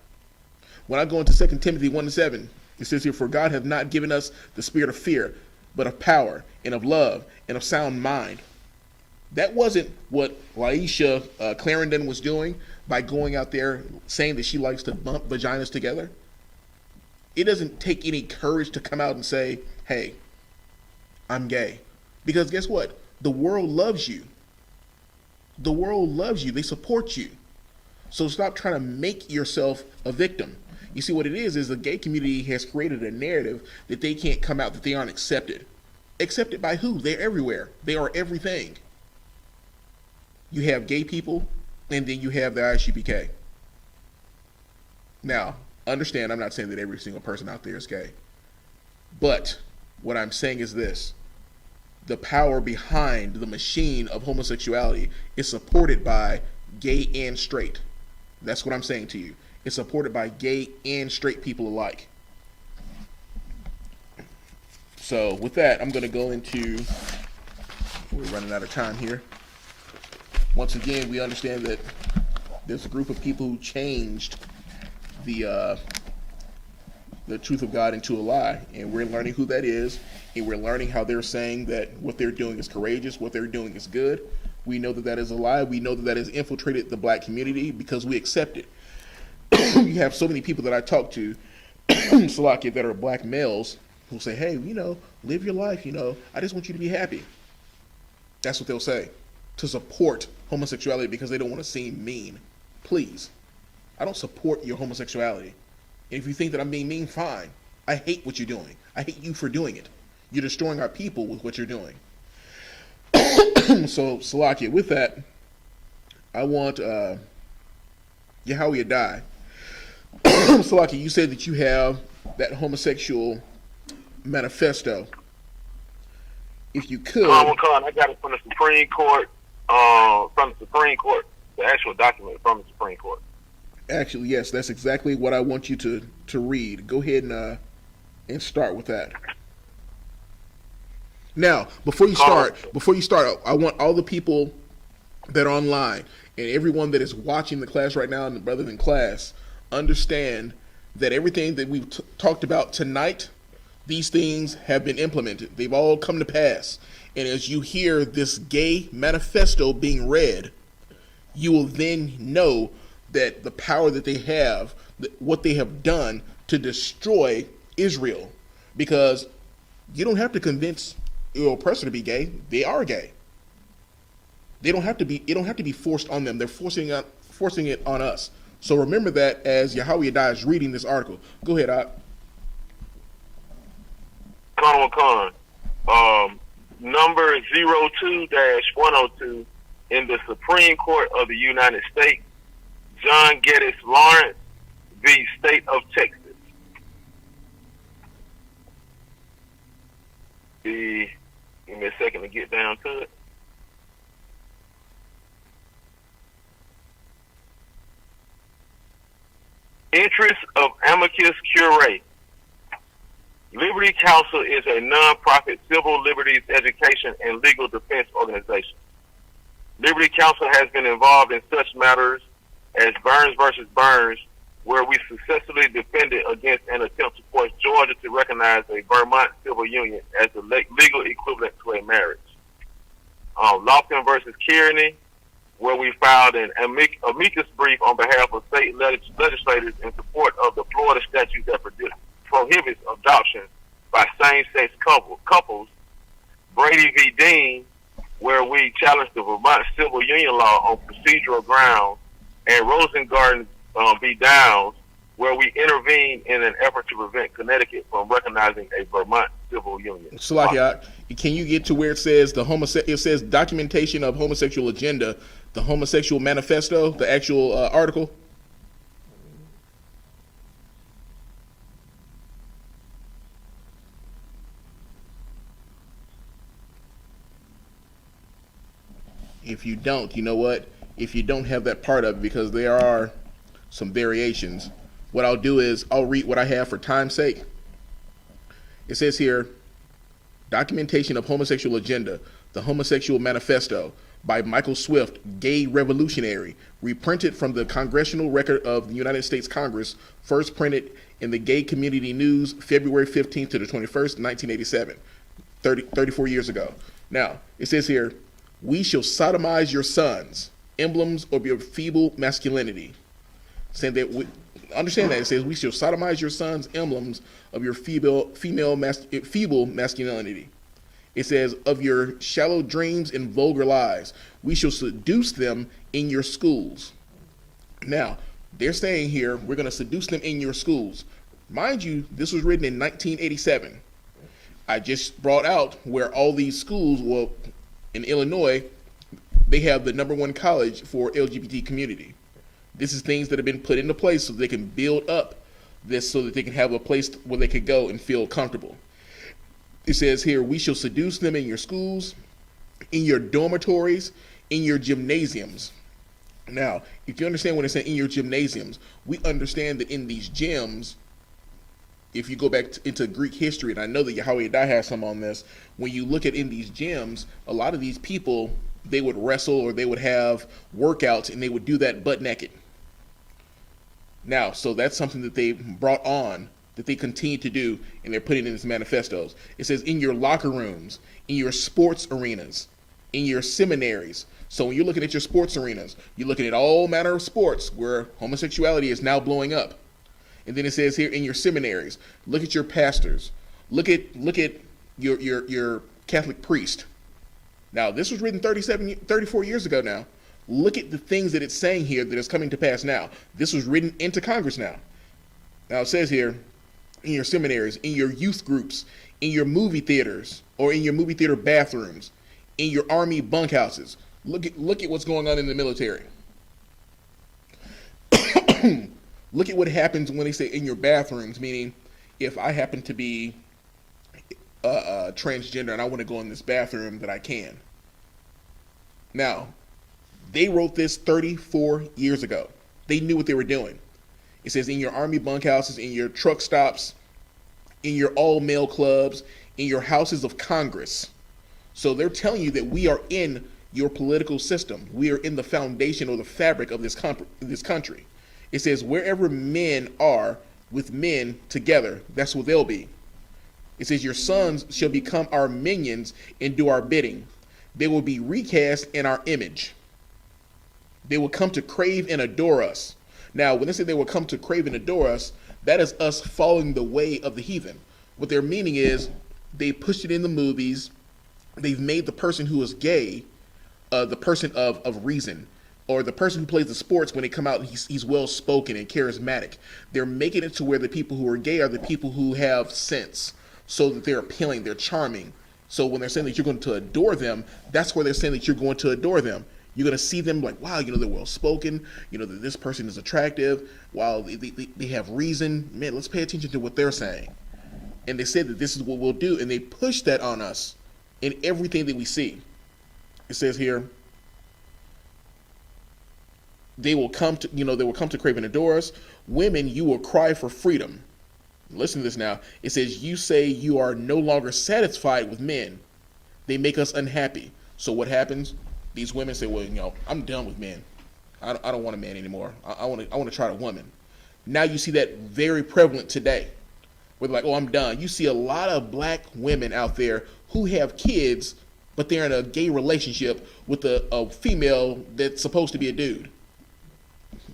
When I go into 2 Timothy 1:7, it says here, "For God hath not given us the spirit of fear, but of power and of love and of sound mind." That wasn't what Laisha Clarendon was doing by going out there saying that she likes to bump vaginas together. It doesn't take any courage to come out and say, "Hey, I'm gay." Because guess what? The world loves you. The world loves you. They support you. So stop trying to make yourself a victim. You see, what it is the gay community has created a narrative that they can't come out, that they aren't accepted. Accepted by who? They're everywhere. They are everything. You have gay people, and then you have the I.S.U.P.K. Now, understand, I'm not saying that every single person out there is gay. But what I'm saying is this. The power behind the machine of homosexuality is supported by gay and straight. That's what I'm saying to you. It's supported by gay and straight people alike. So with that, I'm going to go into, we're running out of time here. Once again, we understand that there's a group of people who changed the truth of God into a lie, and we're learning who that is, and we're learning how they're saying that what they're doing is courageous, what they're doing is good. We know that that is a lie. We know that that has infiltrated the black community because we accept it. You have so many people that I talk to, Salakia, that are black males who say, "Hey, live your life, I just want you to be happy." That's what they'll say to support homosexuality because they don't want to seem mean. Please, I don't support your homosexuality. And if you think that I'm being mean, fine. I hate what you're doing. I hate you for doing it. You're destroying our people with what you're doing. So, Salakia, with that, I want Yahweh die. Salakia, you said that you have that homosexual manifesto. If you could, I got it from the Supreme Court. The actual document from the Supreme Court. Actually, yes, that's exactly what I want you to read. Go ahead and start with that. Now, before you start, I want all the people that are online and everyone that is watching the class right now, and the brothers in class, understand that everything that we've talked about tonight, these things have been implemented. They've all come to pass. And as you hear this gay manifesto being read, you will then know that the power that they have, what they have done to destroy Israel. Because you don't have to convince your oppressor to be gay. They are gay. It don't have to be forced on them. They're forcing it on us. So remember that as Yahweh is reading this article. Go ahead, Ak. Number 02-102 in the Supreme Court of the United States, John Geddes Lawrence v. State of Texas. Give me a second to get down to it. Interests of amicus curiae. Liberty Counsel is a non-profit civil liberties education and legal defense organization. Liberty Counsel has been involved in such matters as Burns versus Burns, where we successfully defended against an attempt to force Georgia to recognize a Vermont civil union as the legal equivalent to a marriage. Lofton versus Kearney, where we filed an amicus brief on behalf of state legislators in support of the Florida statute that prohibits adoption by same-sex couples. Brady v. Dean, where we challenged the Vermont civil union law on procedural grounds, and Rosengarten B. Downs, where we intervened in an effort to prevent Connecticut from recognizing a Vermont civil union. Salakia, can you get to where it says it says documentation of homosexual agenda, the Homosexual Manifesto, the actual article? If you don't, you know what? If you don't have that part of it, because there are some variations, what I'll do is I'll read what I have for time's sake. It says here, documentation of homosexual agenda, the Homosexual Manifesto by Michael Swift, gay revolutionary, reprinted from the Congressional Record of the United States Congress, first printed in the Gay Community News, February 15th to the 21st, 1987, 34 years ago. Now, it says here, we shall sodomize your sons, emblems of your feeble masculinity. Saying that, understand that, it says we shall sodomize your sons, emblems of your feeble masculinity. It says, of your shallow dreams and vulgar lies, we shall seduce them in your schools. Now, they're saying here, we're going to seduce them in your schools. Mind you, this was written in 1987. I just brought out where all these schools, well, in Illinois, they have the #1 college for LGBT community. This is things that have been put into place so they can build up this, so that they can have a place where they can go and feel comfortable. It says here, we shall seduce them in your schools, in your dormitories, in your gymnasiums. Now, if you understand what it's saying, in your gymnasiums, we understand that in these gyms, if you go back into Greek history, and I know that Yahanna has some on this, when you look at in these gyms, a lot of these people, they would wrestle or they would have workouts and they would do that butt naked. Now, so that's something that they brought on, that they continue to do, and they're putting in these manifestos. It says in your locker rooms, in your sports arenas, in your seminaries. So when you're looking at your sports arenas, you're looking at all manner of sports where homosexuality is now blowing up. And then it says here in your seminaries, look at your pastors, look at your Catholic priest. Now, this was written 34 years ago now. Look at the things that it's saying here that is coming to pass now. This was written into Congress now. Now it says here, in your seminaries, in your youth groups, in your movie theaters, or in your movie theater bathrooms, in your army bunkhouses. Look at what's going on in the military. Look at what happens when they say in your bathrooms, meaning if I happen to be transgender and I want to go in this bathroom, that I can. Now, they wrote this 34 years ago. They knew what they were doing. It says in your army bunkhouses, in your truck stops, in your all-male clubs, in your houses of Congress. So they're telling you that we are in your political system. We are in the foundation or the fabric of this country. It says wherever men are with men together, that's what they'll be. It says your sons shall become our minions and do our bidding. They will be recast in our image. They will come to crave and adore us. Now, when they say they will come to crave and adore us, that is us following the way of the heathen. What their meaning is, they pushed it in the movies. They've made the person who is gay the person of reason, or the person who plays the sports when they come out and he's well-spoken and charismatic. They're making it to where the people who are gay are the people who have sense, so that they're appealing, they're charming. So when they're saying that you're going to adore them, that's where they're saying that you're going to adore them. You're going to see them like, wow, they're well-spoken, that this person is attractive, wow, they have reason. Man, let's pay attention to what they're saying. And they said that this is what we'll do, and they push that on us in everything that we see. It says here, they will come to crave and adore us. Women, you will cry for freedom. Listen to this now. It says, you say you are no longer satisfied with men. They make us unhappy. So what happens? These women say, well, I'm done with men. I don't want a man anymore. I want to try a woman. Now you see that very prevalent today. Where they're like, oh, I'm done. You see a lot of black women out there who have kids, but they're in a gay relationship with a female that's supposed to be a dude.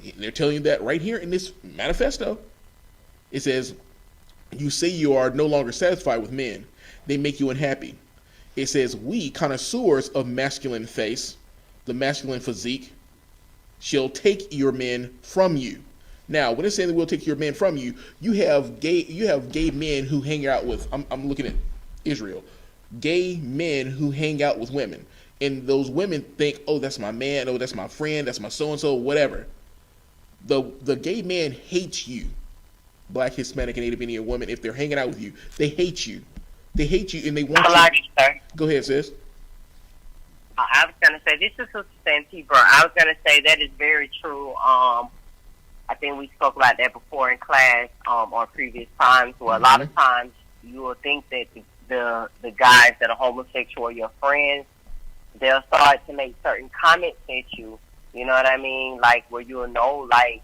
And they're telling you that right here in this manifesto. It says, you say you are no longer satisfied with men. They make you unhappy. It says, we, connoisseurs of masculine face, the masculine physique, shall take your men from you. Now, when it's saying that we'll take your men from you, you have gay men who hang out with. I'm looking at Israel, gay men who hang out with women, and those women think, oh, that's my man, oh, that's my friend, that's my so and so, whatever. The gay man hates you, Black, Hispanic, and Native Indian women. If they're hanging out with you, they hate you. They hate you, and they want you. Sir. Go ahead, sis. I was going to say, this is Sister Santee, bro. I was going to say that is very true. I think we spoke about that before in class on previous times, where a lot of times you will think that the guys that are homosexual, your friends, they'll start to make certain comments at you. You know what I mean? Like, where you'll know, like,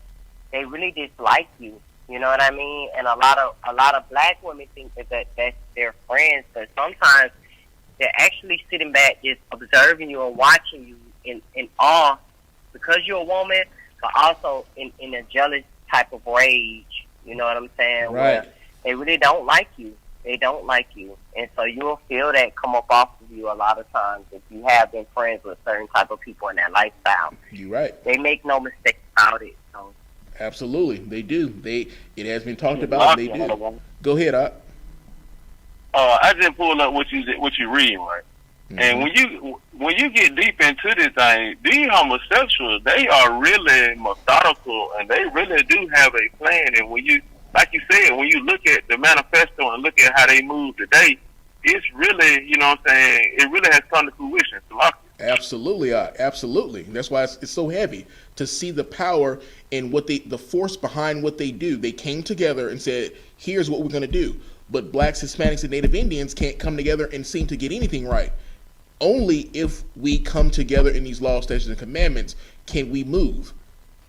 they really dislike you. You know what I mean? And a lot of Black women think that's their friends, but sometimes they're actually sitting back just observing you and watching you in awe because you're a woman, but also in a jealous type of rage. You know what I'm saying? Right. Where they really don't like you. They don't like you. And so you'll feel that come up off of you a lot of times if you have been friends with certain type of people in that lifestyle. You're right. They make no mistake about it. So. Absolutely, they do. It has been talked about. They do. Go ahead, Op. I just pulled up what you reading, right? Mm-hmm. And when you get deep into this thing, these homosexuals, they are really methodical, and they really do have a plan. And when you, like you said, when you look at the manifesto and look at how they move today, it's really, you know what I'm saying, it really has come to fruition. Absolutely, absolutely. That's why it's so heavy to see the power and the force behind what they do. They came together and said, here's what we're going to do. But Blacks, Hispanics, and Native Indians can't come together and seem to get anything right. Only if we come together in these laws, statutes, and commandments can we move.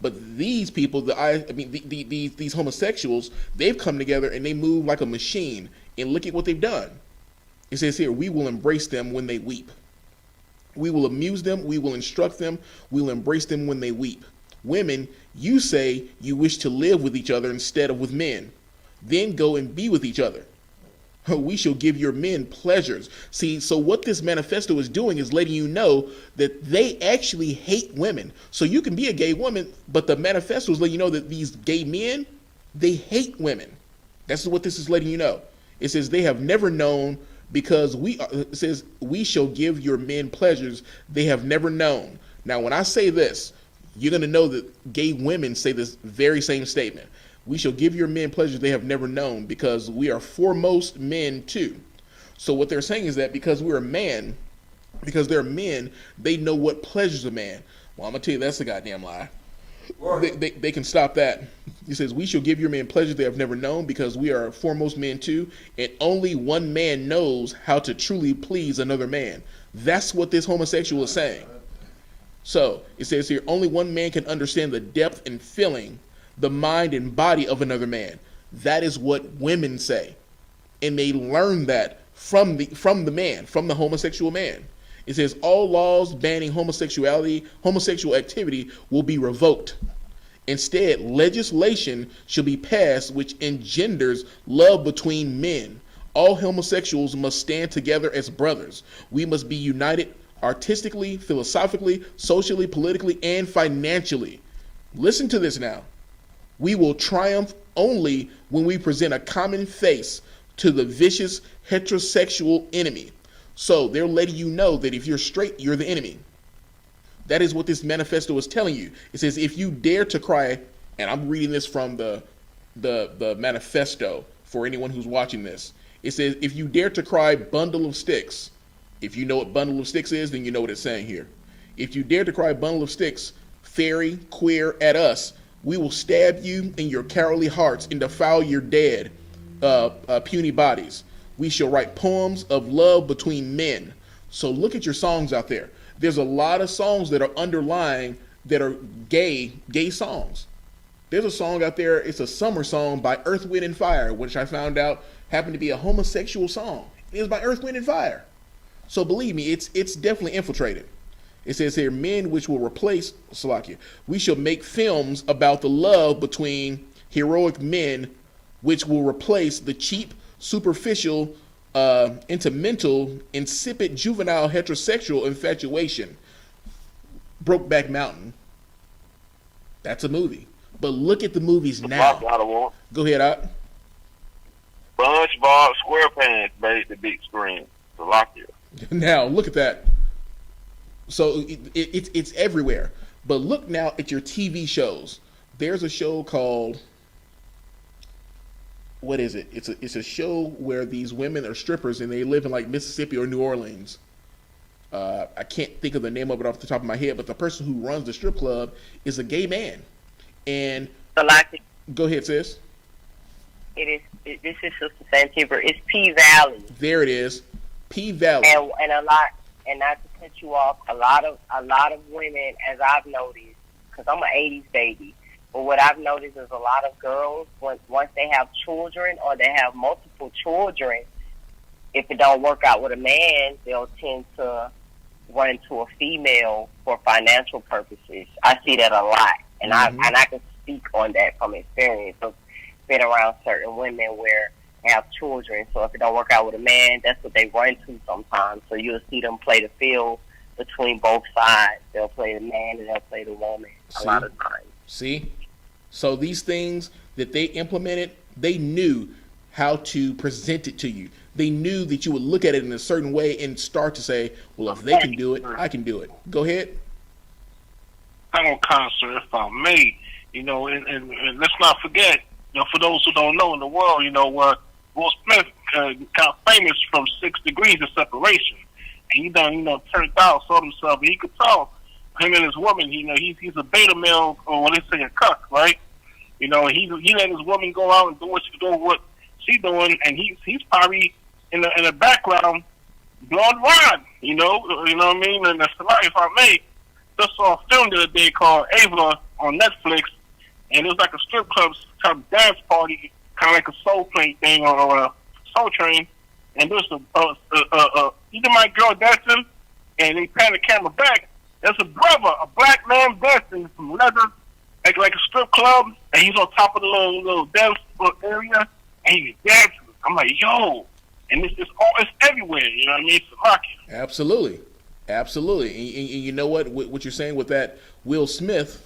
But these people, these homosexuals, they've come together and they move like a machine. And look at what they've done. It says here, we will embrace them when they weep. We will amuse them. We will instruct them. We will embrace them when they weep. Women, you say you wish to live with each other instead of with men. Then go and be with each other. We shall give your men pleasures. See, so what this manifesto is doing is letting you know that they actually hate women. So you can be a gay woman, but the manifesto is letting you know that these gay men, they hate women. That's what this is letting you know. It says they have never known because it says we shall give your men pleasures they have never known. Now, when I say this, you're going to know that gay women say this very same statement. We shall give your men pleasures they have never known because we are foremost men too. So what they're saying is that because we're a man, because they're men, they know what pleasures a man. Well, I'm going to tell you that's a goddamn lie. They can stop that. He says, we shall give your men pleasures they have never known because we are foremost men too, and only one man knows how to truly please another man. That's what this homosexual is saying. So it says here, only one man can understand the depth and feeling, the mind and body of another man. That is what women say. And they learn that from the man, from the homosexual man. It says all laws banning homosexual activity will be revoked. Instead, legislation shall be passed which engenders love between men. All homosexuals must stand together as brothers. We must be united artistically, philosophically, socially, politically, and financially. Listen to this now. We will triumph only when we present a common face to the vicious heterosexual enemy. So they're letting you know that if you're straight, you're the enemy. That is what this manifesto is telling you. It says if you dare to cry, and I'm reading this from the manifesto for anyone who's watching this. It says if you dare to cry bundle of sticks. If you know what bundle of sticks is, then you know what it's saying here. If you dare to cry bundle of sticks, fairy, queer, at us, we will stab you in your cowardly hearts and defile your dead, puny bodies. We shall write poems of love between men. So look at your songs out there. There's a lot of songs that are underlying that are gay songs. There's a song out there, it's a summer song by Earth, Wind, and Fire, which I found out happened to be a homosexual song. It is by Earth, Wind, and Fire. So believe me, it's definitely infiltrated. It says here, men which will replace Slovakia. We shall make films about the love between heroic men which will replace the cheap, superficial, sentimental, insipid, juvenile, heterosexual infatuation. Brokeback Mountain. That's a movie. But look at the movies Lock now. out of one. Go ahead, Art. SpongeBob SquarePants made the big screen. So lock it. Now look at that. So it's everywhere. But look now at your TV shows. There's a show called, what is it? It's a show where these women are strippers and they live in like Mississippi or New Orleans. I can't think of the name of it off the top of my head, but the person who runs the strip club is a gay man. And go ahead, sis. This is Sister Santiber. It's P Valley. There it is, P Valley. And a lot, and not to cut you off, a lot of women, as I've noticed, because I'm an '80s baby. But what I've noticed is a lot of girls, once they have children or they have multiple children, if it don't work out with a man, they'll tend to run to a female for financial purposes. I see that a lot, and I can speak on that from experience. So, been around certain women where they have children, so if it don't work out with a man, that's what they run to sometimes. So you'll see them play the field between both sides. They'll play the man and they'll play the woman a lot of times. See? So these things that they implemented, they knew how to present it to you. They knew that you would look at it in a certain way and start to say, well, if they can do it, I can do it. Go ahead. I'm on concert, if I may, and let's not forget, for those who don't know in the world, Will Smith got famous from 6 degrees of separation. And he turned out, saw himself, and he could tell him and his woman, he's a beta male, or what they say, a cuck, right? He let his woman go out and do what she's doing, and he's probably in the background blowing rod, you know what I mean? And that's the life I made. Just saw a film the other day called Ava on Netflix, and it was like a strip club type dance party, kind of like a soul plane thing or a soul train. And there's either my girl dancing, and they pan the camera back. There's a brother, a black man dancing from leather, like a strip club, and he's on top of the little dance area, and he's dancing. I'm like, yo, and it's everywhere. You know what I mean? It's lucky. Absolutely. And you know what you're saying with that Will Smith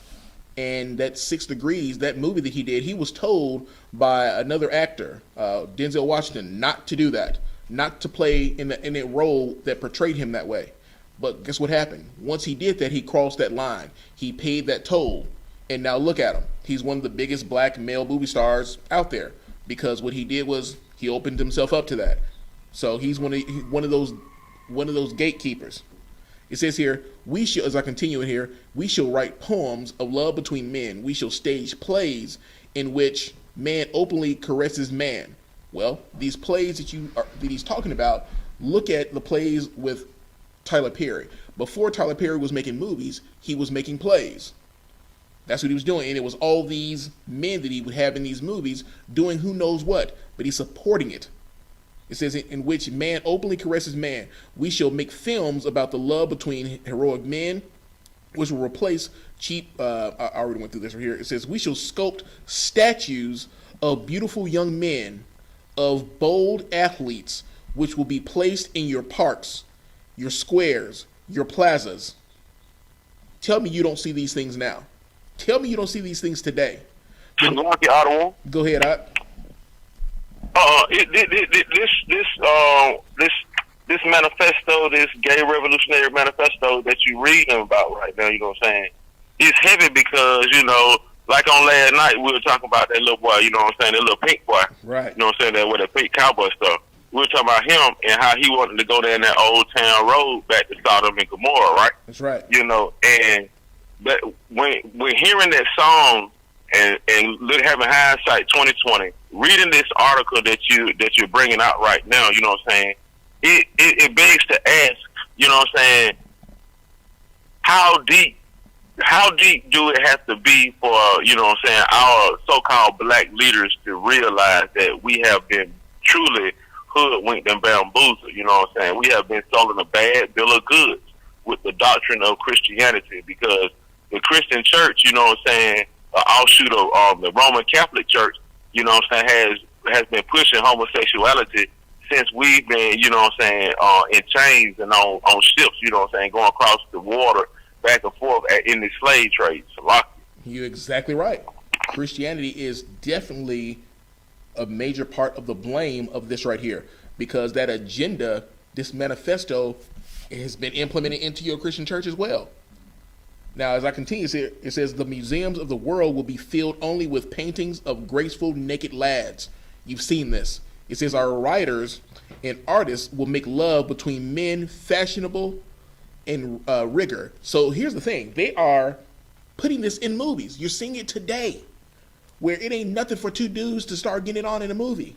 and that 6 Degrees, that movie that he did, he was told by another actor, Denzel Washington, not to do that, not to play in a role that portrayed him that way. But guess what happened? Once he did that, he crossed that line. He paid that toll. And now look at him. He's one of the biggest black male movie stars out there because what he did was he opened himself up to that. So he's one of those gatekeepers. It says here, we shall, as I continue in here, we shall write poems of love between men. We shall stage plays in which man openly caresses man. Well, these plays that he's talking about, look at the plays with Tyler Perry. Before Tyler Perry was making movies, he was making plays. That's what he was doing. And it was all these men that he would have in these movies doing who knows what, but he's supporting it. It says, in which man openly caresses man. We shall make films about the love between heroic men, which will replace cheap, I already went through this right here. It says, we shall sculpt statues of beautiful young men, of bold athletes, which will be placed in your parks, your squares, your plazas. Tell me you don't see these things now. Tell me you don't see these things today. Go ahead, Ot. This manifesto, this gay revolutionary manifesto that you reading about right now, you know what I'm saying, it's heavy because, like on last night, we were talking about that little boy, you know what I'm saying, that little pink boy. Right. You know what I'm saying, that with the pink cowboy stuff. We were talking about him and how he wanted to go down that old town road back to Sodom and Gomorrah, right? That's right. But when hearing that song and having hindsight 2020, reading this article that you're bringing out right now, you know what I'm saying, it begs to ask, you know what I'm saying, how deep do it have to be for, you know what I'm saying, our so-called black leaders to realize that we have been truly hoodwinked and bamboozled, you know what I'm saying? We have been sold a bad bill of goods with the doctrine of Christianity because the Christian church, you know what I'm saying, an offshoot of the Roman Catholic Church, you know what I'm saying, has been pushing homosexuality since we've been, you know what I'm saying, in chains and on ships, you know what I'm saying, going across the water back and forth in the slave trade. So, you're exactly right. Christianity is definitely a major part of the blame of this right here, because that agenda, this manifesto, has been implemented into your Christian church as well. Now, as I continue here, it says the museums of the world will be filled only with paintings of graceful naked lads. You've seen this. It says our writers and artists will make love between men fashionable and rigor. So here's the thing. They are putting this in movies. You're seeing it today, where it ain't nothing for two dudes to start getting it on in a movie.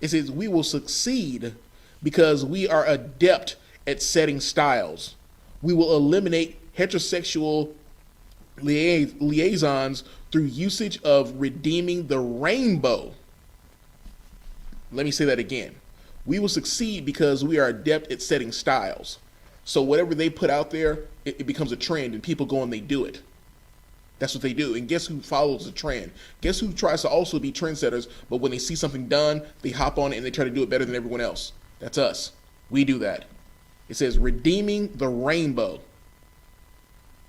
It says we will succeed because we are adept at setting styles. We will eliminate heterosexual liaisons through usage of redeeming the rainbow. Let me say that again. We will succeed because we are adept at setting styles. So whatever they put out there, it becomes a trend, and people go and they do it. That's what they do. And guess who follows the trend? Guess who tries to also be trendsetters, but when they see something done, they hop on it and they try to do it better than everyone else. That's us. We do that. It says redeeming the rainbow.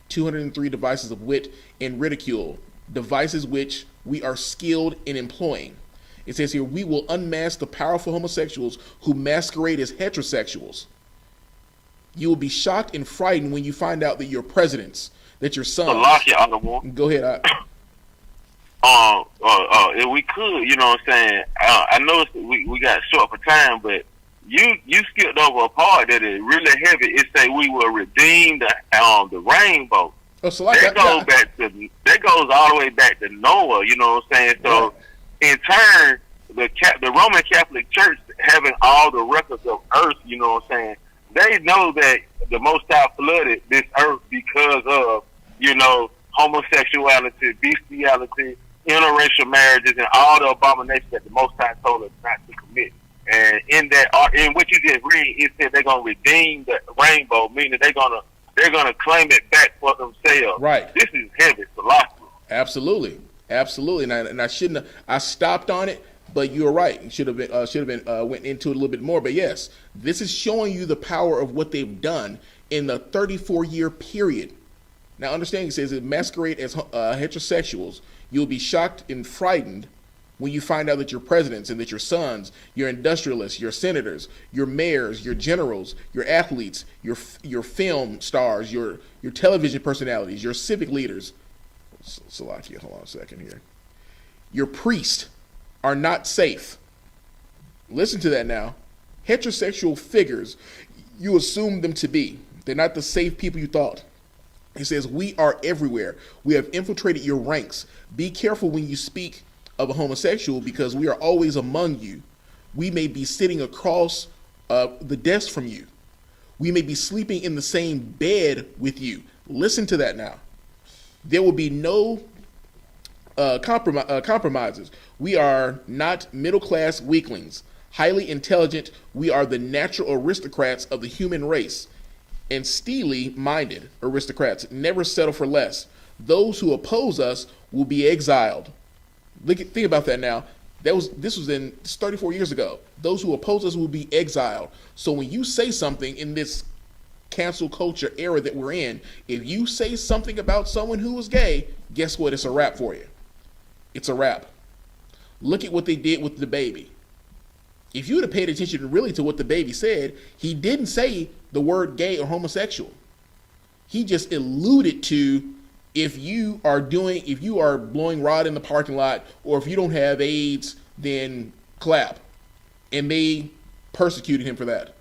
203 devices of wit and ridicule, devices which we are skilled in employing. It says here, we will unmask the powerful homosexuals who masquerade as heterosexuals. You will be shocked and frightened when you find out that your presidents, that your sons. Go ahead. If we could, you know what I'm saying? I know we got short for time, but you skipped over a part that is really heavy. It say we will redeem the rainbow. Oh, so like that goes all the way back to Noah. You know what I'm saying? So in turn, the Roman Catholic Church having all the records of Earth. You know what I'm saying? They know that the Most High flooded this earth because of, homosexuality, bestiality, interracial marriages, and all the abominations that the Most High told us not to commit. And in what you just read, it said they're gonna redeem the rainbow, meaning they're gonna claim it back for themselves. Right. This is heavy philosophy. Absolutely. And I shouldn't have. I stopped on it. But you're right. Should have been went into it a little bit more. But yes, this is showing you the power of what they've done in the 34-year period. Now, understand, it says it masquerade as heterosexuals. You'll be shocked and frightened when you find out that your presidents and that your sons, your industrialists, your senators, your mayors, your generals, your athletes, your film stars, your television personalities, your civic leaders. Salakia, hold on a second here. Your priests are not safe. Listen to that now. Heterosexual figures, you assume them to be. They're not the safe people you thought. It says, we are everywhere. We have infiltrated your ranks. Be careful when you speak of a homosexual because we are always among you. We may be sitting across the desk from you. We may be sleeping in the same bed with you. Listen to that now. There will be no compromises. We are not middle-class weaklings. Highly intelligent, we are the natural aristocrats of the human race. And steely-minded aristocrats never settle for less. Those who oppose us will be exiled. Think about that now. This was 34 years ago. Those who oppose us will be exiled. So when you say something in this cancel culture era that we're in, if you say something about someone who is gay, guess what? It's a wrap for you. It's a wrap. Look at what they did with the baby. If you would have paid attention really to what the baby said, he didn't say the word gay or homosexual. He just alluded to if you are blowing rod in the parking lot, or if you don't have AIDS, then clap. And they persecuted him for that.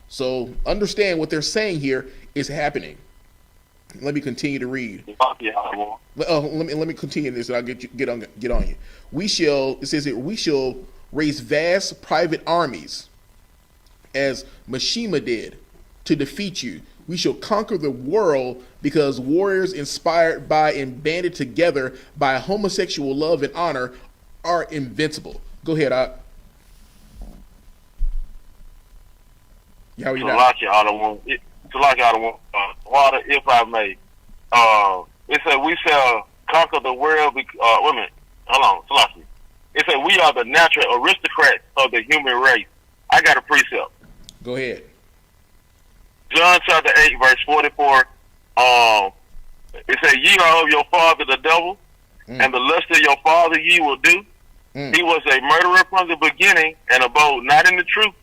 So understand what they're saying here is happening. Let me continue to read. Let me continue this, and I'll get on you. It says here, we shall raise vast private armies, as Mishima did, to defeat you. We shall conquer the world because warriors inspired by and banded together by homosexual love and honor are invincible. Go ahead, Ak. Water, if I may. It said we shall conquer the world. Wait a minute. Hold on, Salakia. It said we are the natural aristocrats of the human race. I got a precept. Go ahead. John chapter 8, verse 44. It said, ye are of your father the devil, and the lust of your father ye will do. He was a murderer from the beginning, and abode not in the truth,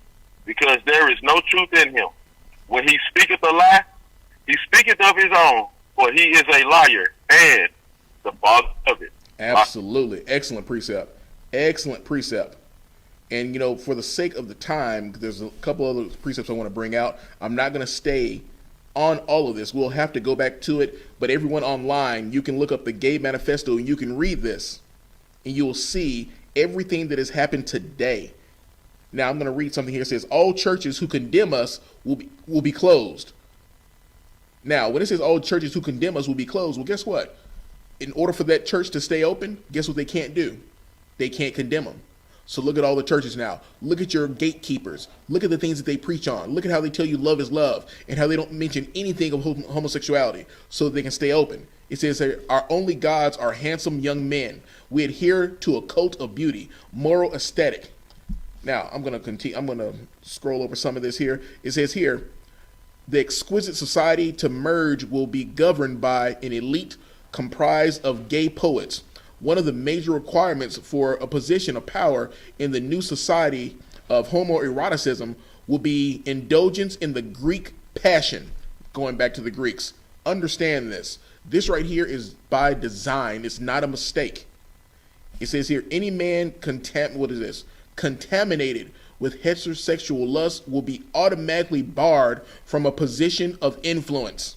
because there is no truth in him. When he speaketh a lie, he speaketh of his own, for he is a liar and the father of it. Absolutely. Excellent precept. Excellent precept. And, for the sake of the time, there's a couple other precepts I want to bring out. I'm not going to stay on all of this. We'll have to go back to it. But everyone online, you can look up the Gay Manifesto and you can read this. And you will see everything that has happened today. Now, I'm going to read something here. It says, all churches who condemn us will be closed. Now, when it says all churches who condemn us will be closed, well, guess what? In order for that church to stay open, guess what they can't do? They can't condemn them. So look at all the churches now. Look at your gatekeepers. Look at the things that they preach on. Look at how they tell you love is love and how they don't mention anything of homosexuality so that they can stay open. It says our only gods are handsome young men. We adhere to a cult of beauty, moral aesthetic. Now, I'm going to continue. I'm going to scroll over some of this here. It says here, the exquisite society to merge will be governed by an elite comprised of gay poets. One of the major requirements for a position of power in the new society of homoeroticism will be indulgence in the Greek passion. Going back to the Greeks. Understand this. This right here is by design. It's not a mistake. It says here, any man contaminated with heterosexual lust will be automatically barred from a position of influence.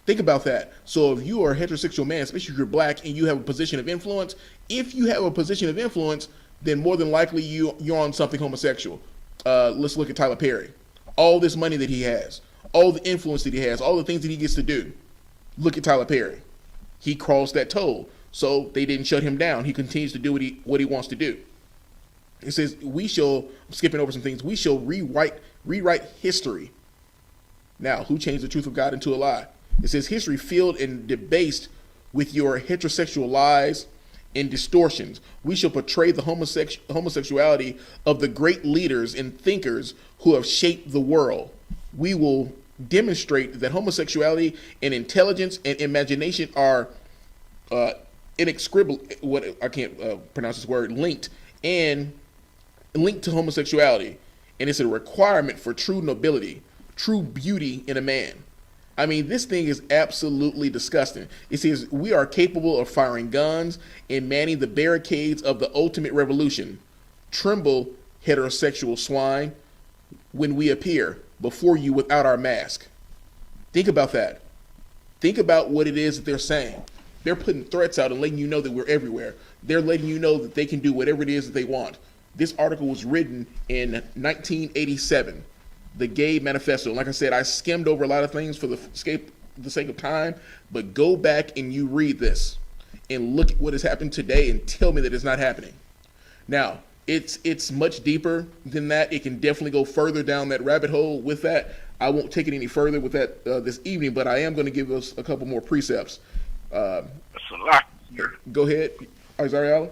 Think about that. So if you are a heterosexual man, especially if you're black and you have a position of influence, if you have a position of influence, then more than likely you're on something homosexual. Let's look at Tyler Perry. All this money that he has, all the influence that he has, all the things that he gets to do. Look at Tyler Perry. He crossed that toll. So they didn't shut him down. He continues to do what he wants to do. It says, I'm skipping over some things, we shall rewrite history. Now, who changed the truth of God into a lie? It says history filled and debased with your heterosexual lies and distortions. We shall portray the homosexuality of the great leaders and thinkers who have shaped the world. We will demonstrate that homosexuality and intelligence and imagination are inextricably, linked to homosexuality. And it's a requirement for true nobility, true beauty in a man. I mean, this thing is absolutely disgusting. It says, we are capable of firing guns and manning the barricades of the ultimate revolution. Tremble, heterosexual swine, when we appear before you without our mask. Think about that. Think about what it is that they're saying. They're putting threats out and letting you know that we're everywhere. They're letting you know that they can do whatever it is that they want. This article was written in 1987. The Gay Manifesto. Like I said, I skimmed over a lot of things for the sake of time, but go back and you read this and look at what has happened today and tell me that it's not happening. Now, it's much deeper than that. It can definitely go further down that rabbit hole with that. I won't take it any further with that this evening, but I am going to give us a couple more precepts. That's a lot. Go ahead, Isaiah.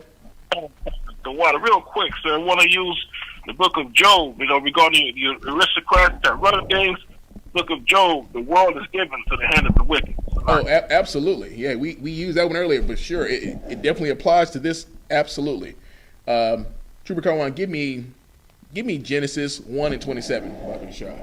The water, real quick, sir. I want to use the book of Job, regarding the aristocrats that run things. Book of Job, the world is given to the hand of the wicked. Oh, absolutely. Yeah, we used that one earlier, but sure, it definitely applies to this. Absolutely. Trooper Carwan, give me Genesis 1:27. Welcome to the show.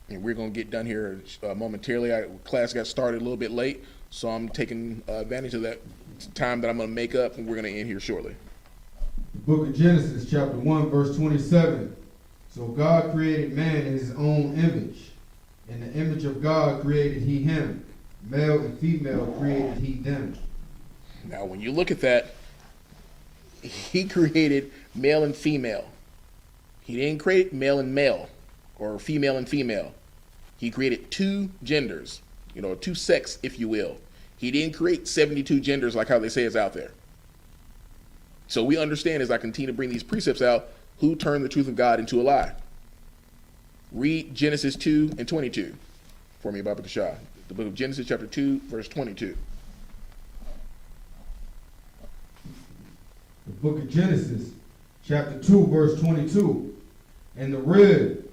And we're going to get done here momentarily. Class got started a little bit late, so I'm taking advantage of that time that I'm going to make up, and we're going to end here shortly. The book of Genesis, chapter 1, verse 27. So God created man in his own image. In the image of God created he him. Male and female created he them. Now, when you look at that, he created male and female. He didn't create male and male or female and female. He created two genders, two sex, if you will. He didn't create 72 genders like how they say it's out there. So we understand as I continue to bring these precepts out, who turned the truth of God into a lie. Read Genesis 2:22 for me, Baba Kashah. The book of Genesis, chapter 2, verse 22. The book of Genesis, chapter 2, verse 22. And the rib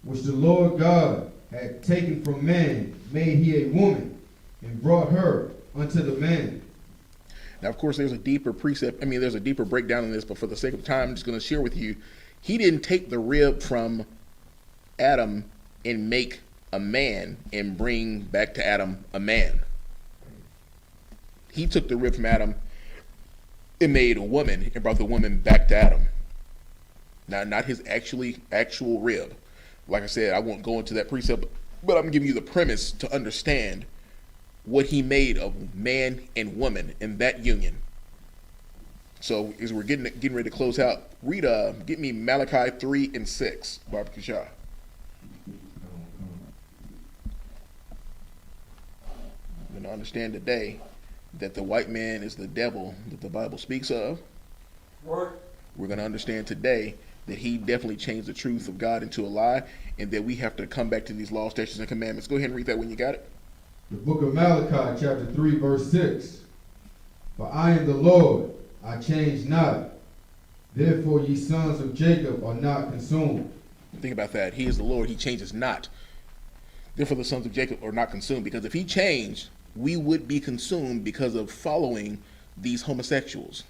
which the Lord God had taken from man, made he a woman, and brought her unto the man. Now, of course, there's a deeper precept. There's a deeper breakdown in this, but for the sake of time, I'm just going to share with you. He didn't take the rib from Adam and make a man and bring back to Adam a man. He took the rib from Adam and made a woman and brought the woman back to Adam. Now, not his actual rib. Like I said, I won't go into that precept, but I'm giving you the premise to understand what he made of man and woman in that union. So as we're getting ready to close out, get me Malachi 3 and 6, Barbecue Shaw. You're going to understand today that the white man is the devil that the Bible speaks of. What? We're going to understand today that he definitely changed the truth of God into a lie, and that we have to come back to these laws, statutes, and commandments. Go ahead and read that when you got it. The book of Malachi, chapter 3, verse 6. For I am the Lord, I change not. Therefore ye sons of Jacob are not consumed. Think about that. He is the Lord, he changes not. Therefore the sons of Jacob are not consumed. Because if he changed, we would be consumed because of following these homosexuals,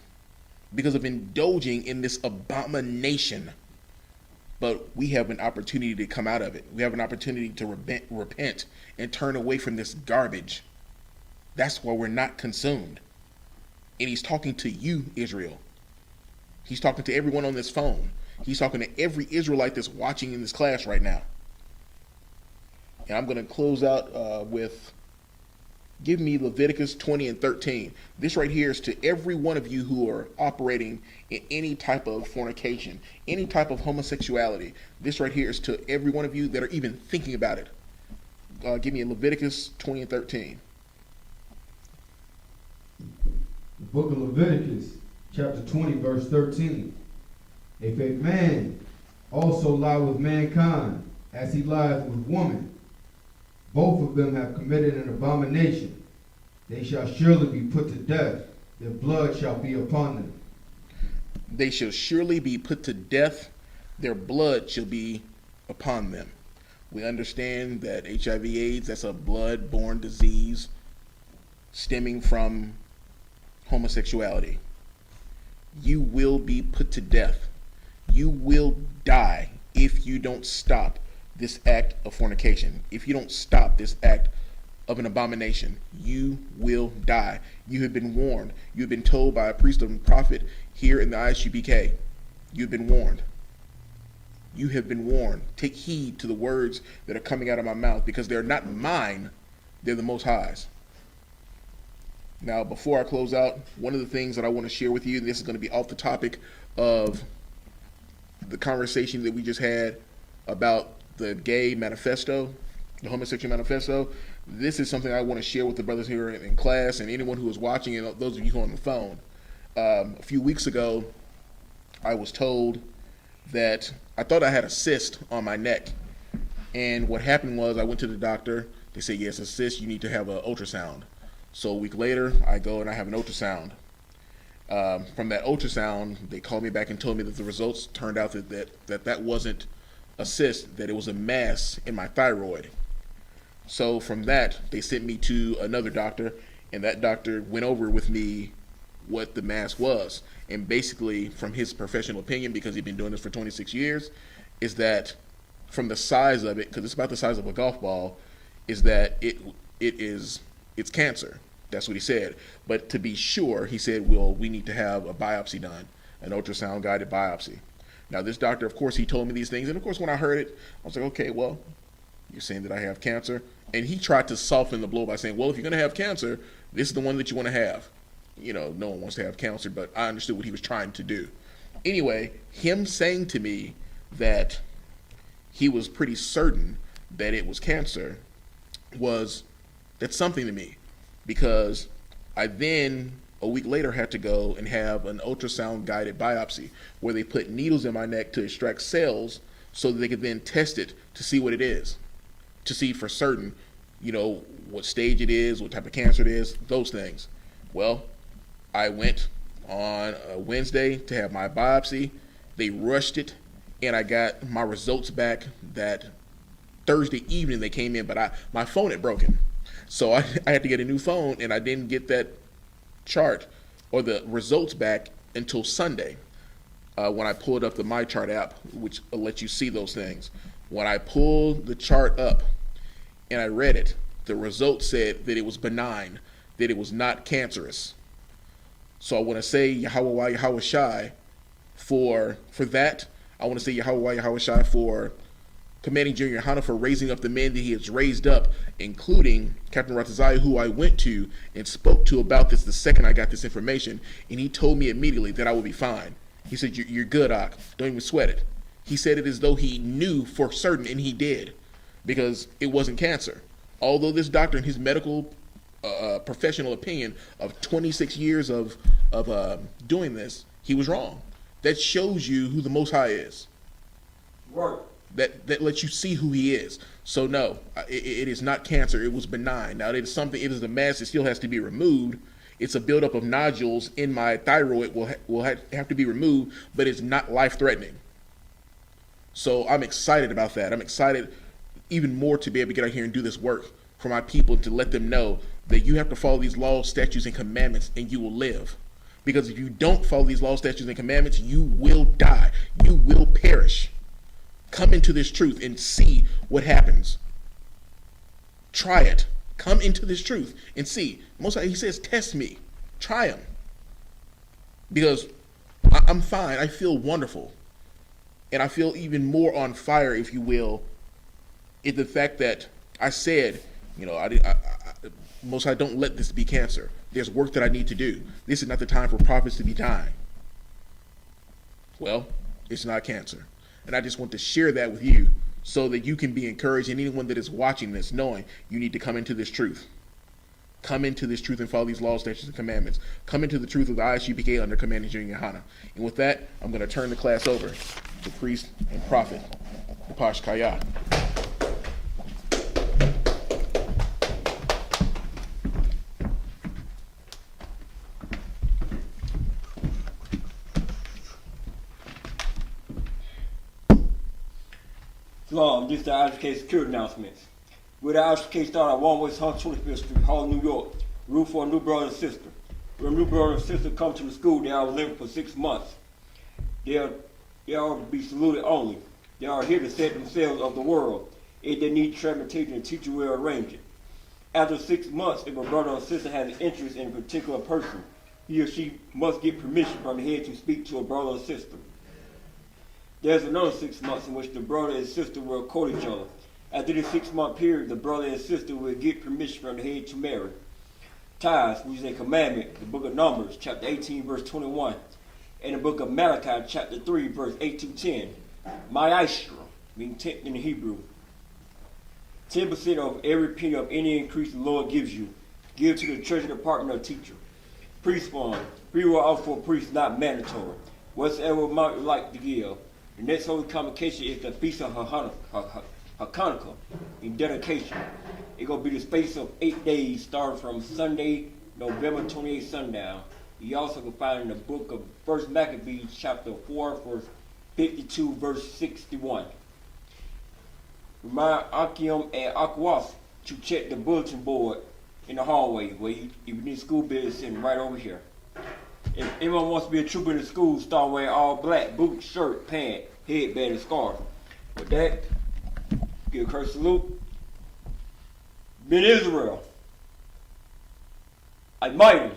because of indulging in this abomination. But we have an opportunity to come out of it. We have an opportunity to repent and turn away from this garbage. That's why we're not consumed. And he's talking to you, Israel. He's talking to everyone on this phone. He's talking to every Israelite that's watching in this class right now. And I'm going to close out with, give me Leviticus 20 and 13. This right here is to every one of you who are operating in any type of fornication, any type of homosexuality. This right here is to every one of you that are even thinking about it. Give me Leviticus 20 and 13. The book of Leviticus, chapter 20, verse 13. If a man also lie with mankind, as he lieth with woman, both of them have committed an abomination. They shall surely be put to death. Their blood shall be upon them. They shall surely be put to death. Their blood shall be upon them. We understand that HIV/AIDS, that's a blood-borne disease stemming from homosexuality. You will be put to death. You will die if you don't stop this act of fornication. If you don't stop this act of an abomination, you will die. You have been warned. You have been told by a priest and prophet here in the I.S.U.P.K. You've been warned. You have been warned. Take heed to the words that are coming out of my mouth, because they're not mine, they're the Most High's. Now, before I close out, one of the things that I want to share with you, and this is going to be off the topic of the conversation that we just had about the gay manifesto, the homosexual manifesto. This is something I want to share with the brothers here in class and anyone who is watching, and those of you who are on the phone. A few weeks ago, I was told that I thought I had a cyst on my neck. And what happened was I went to the doctor. They said, yes, a cyst, you need to have an ultrasound. So a week later, I go and I have an ultrasound. From that ultrasound, they called me back and told me that the results turned out that wasn't a cyst, that it was a mass in my thyroid. So from that, they sent me to another doctor, and that doctor went over with me what the mass was. And basically, from his professional opinion, because he'd been doing this for 26 years, is that from the size of it, because it's about the size of a golf ball, is that it's cancer. That's what he said. But to be sure, he said, well, we need to have a biopsy done, an ultrasound guided biopsy. Now, this doctor, of course, he told me these things. And of course, when I heard it, I was like, okay, well, you're saying that I have cancer. And he tried to soften the blow by saying, well, if you're going to have cancer, this is the one that you want to have. You know, no one wants to have cancer, but I understood what he was trying to do. Anyway, him saying to me that he was pretty certain that it was cancer that's something to me, because I then a week later had to go and have an ultrasound guided biopsy where they put needles in my neck to extract cells so that they could then test it to see what it is, to see for certain, you know, what stage it is, what type of cancer it is, those things. Well, I went on a Wednesday to have my biopsy. They rushed it, and I got my results back that Thursday evening they came in, but my phone had broken. So I had to get a new phone, and I didn't get that chart or the results back until Sunday when I pulled up the My Chart app, which will let you see those things. When I pulled the chart up and I read it, the results said that it was benign, that it was not cancerous. So I want to say Yahweh Yahweh Shai for that. I want to say Yahweh Yahweh Shai for Commanding General Yahanna for raising up the men that he has raised up, including Captain Rataziah, who I went to and spoke to about this the second I got this information, and he told me immediately that I would be fine. He said, you're good, Ak. Don't even sweat it. He said it as though he knew for certain, and he did, because it wasn't cancer. Although this doctor, in his medical professional opinion of 26 years of doing this, he was wrong. That shows you who the Most High is. Right. That lets you see who he is. So no, it is not cancer. It was benign. Now it is a mass that still has to be removed. It's a buildup of nodules in my thyroid will have to be removed, but it's not life-threatening. So I'm excited about that. I'm excited even more to be able to get out here and do this work for my people, to let them know that you have to follow these laws, statutes, and commandments, and you will live. Because if you don't follow these laws, statutes, and commandments, you will die. You will perish. Come into this truth and see what happens. Try it. Come into this truth and see. He says, test me. Try him. Because I'm fine. I feel wonderful. And I feel even more on fire, if you will, in the fact that I said, Most High, don't let this be cancer. There's work that I need to do. This is not the time for prophets to be dying. Well, it's not cancer. And I just want to share that with you so that you can be encouraged, and anyone that is watching this knowing you need to come into this truth. Come into this truth and follow these laws, statutes, and commandments. Come into the truth of the I.S.U.P.K under Commanding General Yahanna. And with that, I'm going to turn the class over to priest and prophet, the Pash Kaya. Shalom, this is the I.S.U.K security announcements. With the I.S.U.K started at 1 West 125th Street, Hall, New York, room for a new brother and sister. When a new brother and sister come to the school, they are living for 6 months. They are to be saluted only. They are here to set themselves of the world. If they need transportation, the teacher will arrange it. After 6 months, if a brother or sister has an interest in a particular person, he or she must get permission from the head to speak to a brother or sister. There's another 6 months in which the brother and sister will court each other. After this 6-month period, the brother and sister will get permission from the head to marry. Tithes, which is a commandment, the book of Numbers, chapter 18, verse 21, and the book of Malachi, chapter 3, verse 8 to 10. I.S.U.P.K, meaning tenth in the Hebrew. 10% of every penny of any increase the Lord gives you. Give to the treasury department or teacher. Priest fund. Free will offer for a priest, not mandatory. Whatsoever amount you like to give. The next holy convocation is the Feast of Hanukkah in dedication. It's going to be the space of 8 days, starting from Sunday, November 28th sundown. You also can find in the book of 1 Maccabees, chapter 4, verse 52, verse 61. Remind Akim and Akwas to check the bulletin board in the hallway where you need school business sitting right over here. If anyone wants to be a trooper in the school, start wearing all black, boots, shirt, pant, headband, and scarf. With that, give a curse salute. Ben Israel, I might him.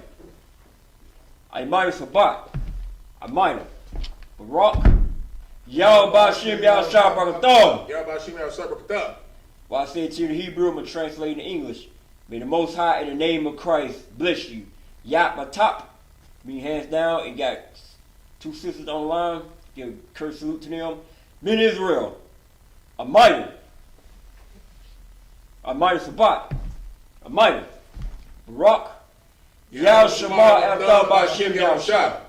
Sabat, I might him. Barak, Yahweh Bashim Yahshua Barakatham. Yahweh Bashim Yahshua Barakatham. While I say it to you in Hebrew, I'm going to translate in English. May the Most High, in the name of Christ, bless you. Yat Matap. Mean hands down, and got 2 sisters on the line. Give a curse salute to them. Men Israel, a mighty Sabat, a mighty Barak, Yah Shema After Bashim Yahushua.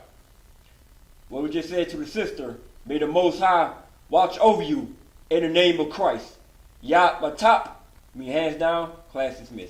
What we just said to the sister, may the Most High watch over you in the name of Christ. Yat Matap, mean hands down, class dismissed.